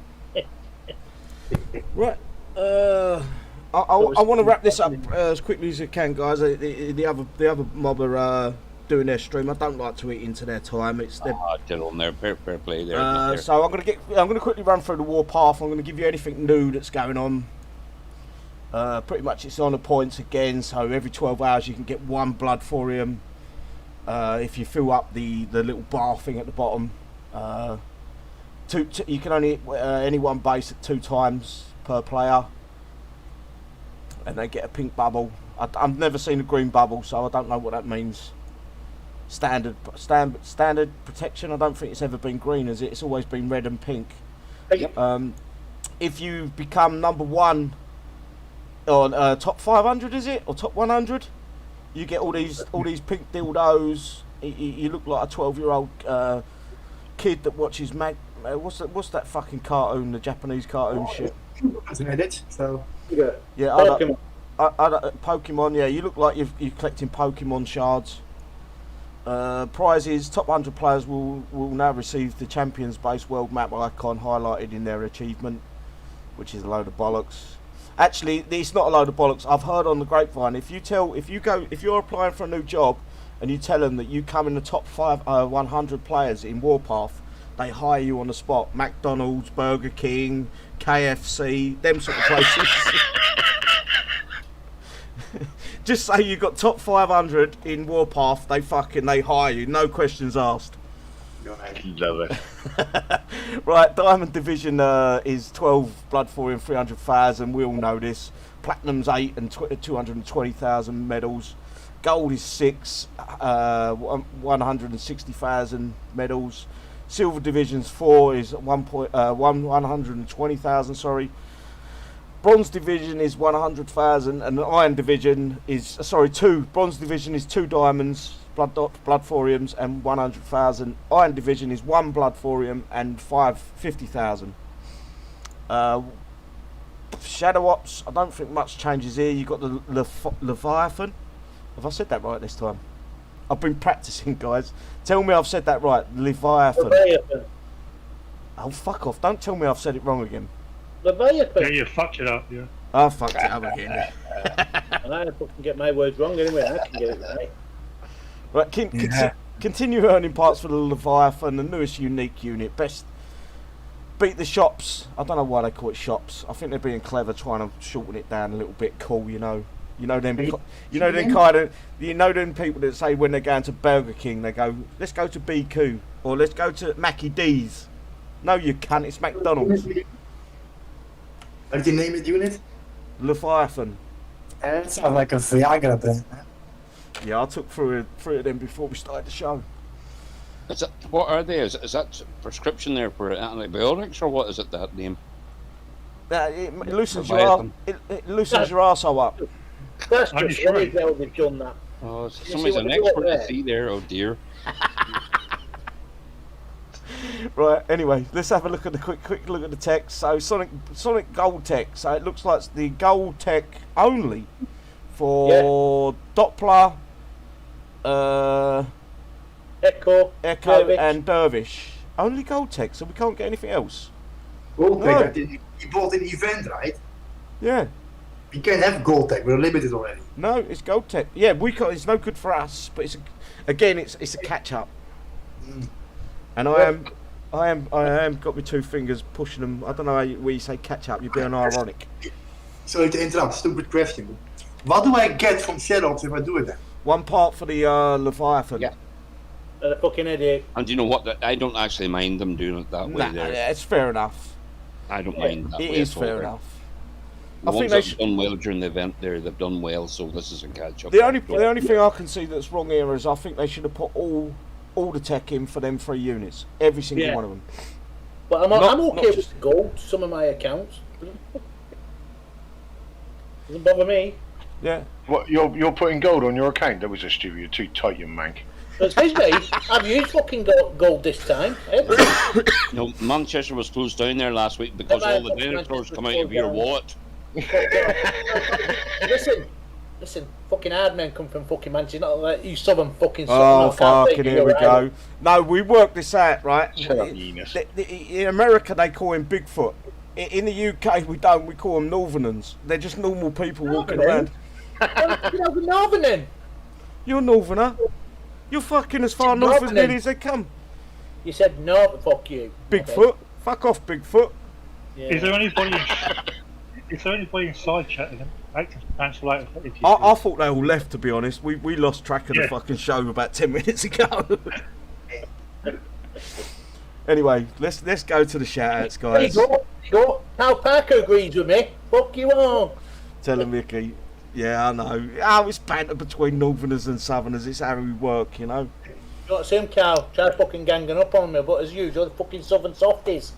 Right. I want to wrap this up as quickly as I can, guys. The other mob are doing their stream. I don't like to eat into their time. It's their, Get on there, fair play there. so I'm gonna quickly run through the Warpath. I'm gonna give you anything new that's going on. Pretty much it's on the points again, so every 12 hours you can get 1 blood thorium. If you fill up the little bar thing at the bottom. You can only hit any one base at 2 times per player, and they get a pink bubble. I've never seen a green bubble, so I don't know what that means. Standard protection. I don't think it's ever been green, has it? It's always been red and pink. Yep. If you become number 1 on top 500, is it, or top 100, you get all these pink dildos. You look like a 12-year-old kid that watches what's that fucking cartoon, the Japanese cartoon shit. Hasn't read it, so Yeah, Pokemon. Pokemon. Yeah, you look like you're collecting Pokemon shards. Prizes: top 100 players will now receive the Champions Base World Map icon highlighted in their achievement, which is a load of bollocks. Actually, it's not a load of bollocks. I've heard on the grapevine, if you're applying for a new job and you tell them that you come in the top 100 players in Warpath, they hire you on the spot. McDonald's, Burger King, KFC, them sort of places. Just say you got top 500 in Warpath, they hire you, no questions asked. Love it. Right, Diamond Division is 12 Blood Thorium, 300,000. We all know this. Platinum's 8 and 220,000 medals. Gold is 6, 160,000 medals. Silver Division's 4 is 120,000. Sorry. Bronze Division is 100,000, and the Iron Division is 2. Bronze Division is 2 diamonds, blood thoriums, and 100,000. Iron Division is 1 blood thorium and 50,000. Shadow Ops, I don't think much changes here. You've got the Leviathan. Have I said that right this time? I've been practicing, guys. Tell me I've said that right. Leviathan. Oh, fuck off. Don't tell me I've said it wrong again. Yeah, you fucked it up, yeah. I fucked it up again. And I fucking get my words wrong anyway. I can get it right. Right, continue earning parts for the Leviathan, the newest unique unit. Best beat the shops. I don't know why they call it shops. I think they're being clever, trying to shorten it down a little bit. Cool, you know. You know them people that say when they're going to Burger King, they go, "Let's go to BQ," or "Let's go to Mackie D's." No, you can't. It's McDonald's. How did you name it, unit? Leviathan. That sounds like a Viagra brand. Yeah, I took three of them before we started the show. Is that, what are they? Is that prescription there for antibiotics, or what is it, that name? It loosens your it loosens your arsehole up. That's I'm just sure. really well they've done that. Oh, You somebody's see an what they got expert to there? see there. Oh dear. Right, anyway, let's have a look at the quick look at the text. So Sonic Gold Tech. So it looks like the Gold Tech only for Doppler, Echo Dervish. and Dervish. Only Gold Tech, so we can't get anything else. Gold No. Tech, you bought an event, right? Yeah. You can have Gold Tech, we're limited already. No, it's Gold Tech. Yeah, we can't, it's no good for us, but it's a catch up. And I am got my 2 fingers pushing them. I don't know where you say catch up. You're being ironic. Sorry to interrupt, stupid question. What do I get from Shadow Ops if I do it then? 1 part for the Leviathan. Yeah. A fucking idiot. And you know what? I don't actually mind them doing it that way. Nah, There, yeah, it's fair enough. I don't mind that It way. is at all fair there. enough. The I think ones they that should. have done well during the event there, they've done well. So this is a catch up. The only thing I can see that's wrong here is I think they should have put all the tech in for them 3 units, every single Yeah. one of them. But I'm Not okay with just- gold. Some of my accounts doesn't bother me. Yeah. What, you're putting gold on your account? That was just stupid. You're too tight, you mank. Excuse me, I've used fucking gold this time. No, Manchester was closed down there last week because all the dinosaurs come out of your wallet. Listen, fucking hard men come from fucking Manchester, not like you southern fucking. Oh, I can't take fucking you here we right. go. No, we worked this out, right? Shut up, Enos. In America, they call him Bigfoot. In the UK, we don't. We call them Northerners. They're just normal people walking around. You know, the Northern then. You're a Northerner. You're fucking as far north as Northern. nearly as they come. You said no, fuck you. Bigfoot. Fuck off, Bigfoot. Yeah. Is there anybody in side chat that can cancel out if you I thought they all left, to be honest. We lost track of the Yeah. fucking show about 10 minutes ago. Anyway, let's go to the shout-outs, There you guys. go. Now Parker agrees with me. Fuck you all. Tell him, Mickey. Yeah, I know. Oh, it's banter between Northerners and Southerners. It's how we work, you know. You know what, same cow. Try fucking ganging up on me, but as usual, the fucking southern softies.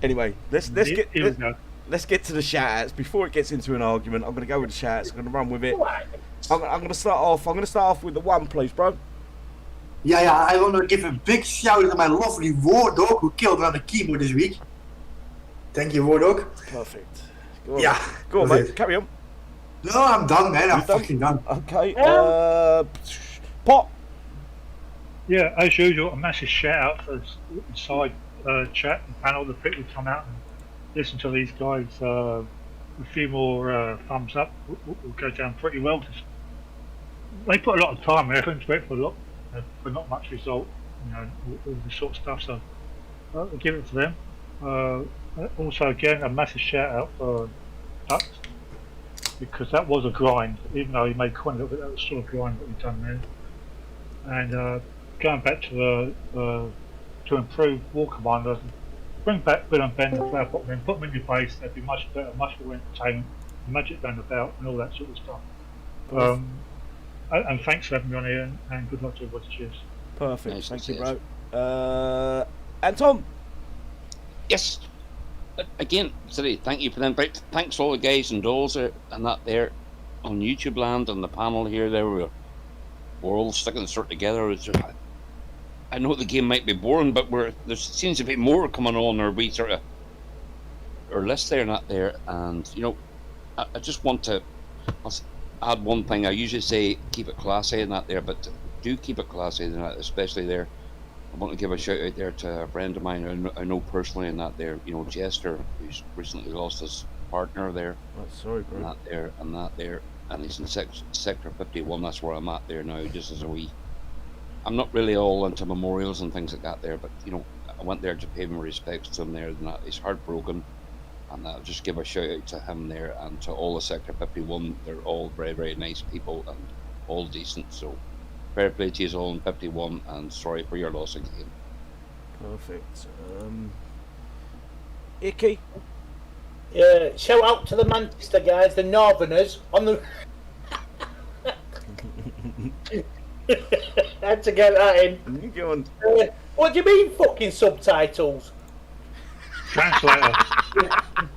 Anyway, let's Here we go. let's get to the shout-outs. Before it gets into an argument, I'm going to go with the shout-outs. I'm going to run with it. I'm going to start off with the 1, please, bro. Yeah, I want to give a big shout out to my lovely War Dog who killed me on the keyboard this week. Thank you, War Dog. Perfect. Go on. Yeah, Go on, that's mate. it. Carry on. No, I'm done, man. I'm You're done? fucking done. Okay. Pop. Yeah, as usual, a massive shout out for the side chat and panel, the people who come out and listen to these guys. A few more thumbs up will go down pretty well. They put a lot of time and effort into it for not much result, you know, all this sort of stuff. So I'll give it to them. Also, again, a massive shout out for Ducks, because that was a grind, even though he made quite a little bit. That was still a grind what we've done there. And going back to the to improve War Commander, bring back Bill and Ben the Flower Pot Men, put them in your base. They'd be much better, much more entertainment, magic round about, and all that sort of stuff. And thanks for having me on here, and good luck to everybody. Cheers. Perfect. Nice Thank to you, see bro. And Tom. Yes. Again, City, thank you for the invite. Thanks all the guys and dolls and that there on YouTube land and the panel here. We're all sticking the sort together. I know the game might be boring, but there seems to be more coming on our wee sort of our list there and that there. And you know, I just want to add one thing. I usually say keep it classy and that there, but do keep it classy and that, especially there. I want to give a shout out there to a friend of mine I know personally and that there, you know, Jester, who's recently lost his partner there. Oh, sorry, bro. And that there, and he's in Sector 51. That's where I'm at there now, just as a wee. I'm not really all into memorials and things like that there, but you know, I went there to pay my respects to him there, and that he's heartbroken. And I'll just give a shout out to him there and to all the Sector 51. They're all very, very nice people and all decent. So fair play to you all in 51, and sorry for your loss again. Perfect. Icky. Yeah, shout out to the Manchester guys, the Northerners on the. Had to get that in. Go on. What do you mean, fucking subtitles? Translator.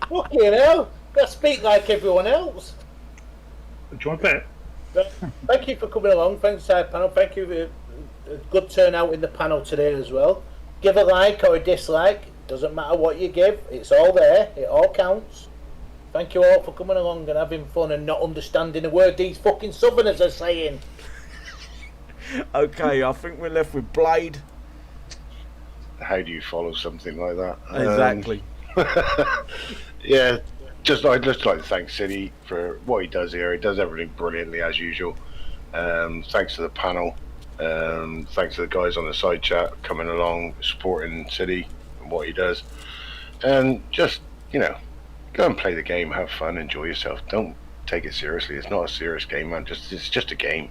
Fucking hell! I speak like everyone else. Do you want a bet? Thank you for coming along. Thanks, panel. Thank you for a good turnout in the panel today as well. Give a like or a dislike. Doesn't matter what you give. It's all there. It all counts. Thank you all for coming along and having fun and not understanding a word these fucking Southerners are saying. Okay, I think we're left with Blade. How do you follow something like that? Exactly. Yeah, I'd just like to thank City for what he does here. He does everything brilliantly as usual. Thanks to the panel. Thanks to the guys on the side chat coming along, supporting City and what he does. And just, you know, go and play the game, have fun, enjoy yourself. Don't take it seriously. It's not a serious game, man. It's just a game.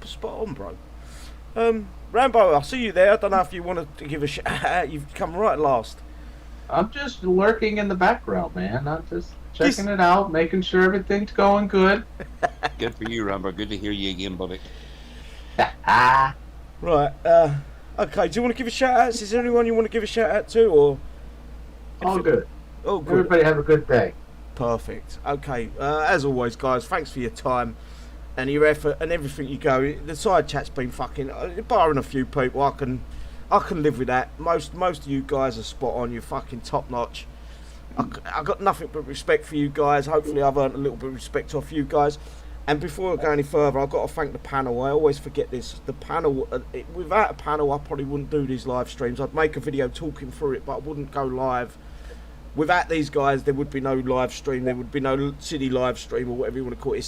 Spot on, bro. Rambo, I see you there. I don't know if you want to give a shout. You've come right last. I'm just lurking in the background, man. I'm just checking it out, making sure everything's going good. Good for you, Rambo. Good to hear you again, buddy. Right. Okay. Do you want to give a shout out? Is there anyone you want to give a shout out to, or? All good. Oh, good. Everybody have a good day. Perfect. Okay. As always, guys, thanks for your time and your effort and everything you go. The side chat's been fucking, barring a few people, I can live with that. Most of you guys are spot on. You're fucking top notch. I got nothing but respect for you guys. Hopefully I've earned a little bit of respect off you guys. And before I go any further, I've got to thank the panel. I always forget this. The panel, without a panel, I probably wouldn't do these live streams. I'd make a video talking through it, but I wouldn't go live. Without these guys, there would be no live stream. There would be no City live stream, or whatever you want to call it.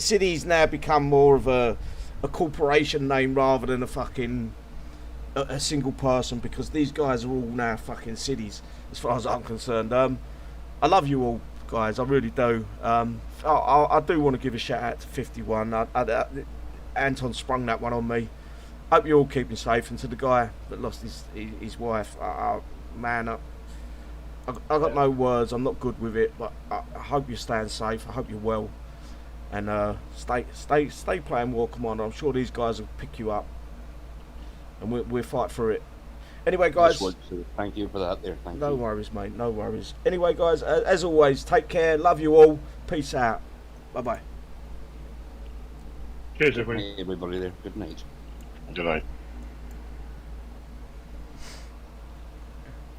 City's now become more of a corporation name rather than a fucking a single person, because these guys are all now fucking cities, as far as I'm concerned. I love you all, guys. I really do. I do want to give a shout out to 51. Anton sprung that one on me. Hope you're all keeping safe. And to the guy that lost his wife, man, I got no words. I'm not good with it, but I hope you're staying safe. I hope you're well, and stay playing War Commander. I'm sure these guys will pick you up, and we'll fight through it. Anyway, guys, thank you for that. Thank you. No worries, mate. No worries. Anyway, guys, as always, take care. Love you all. Peace out. Bye bye. Cheers, everybody. Everybody there. Good night. Good night.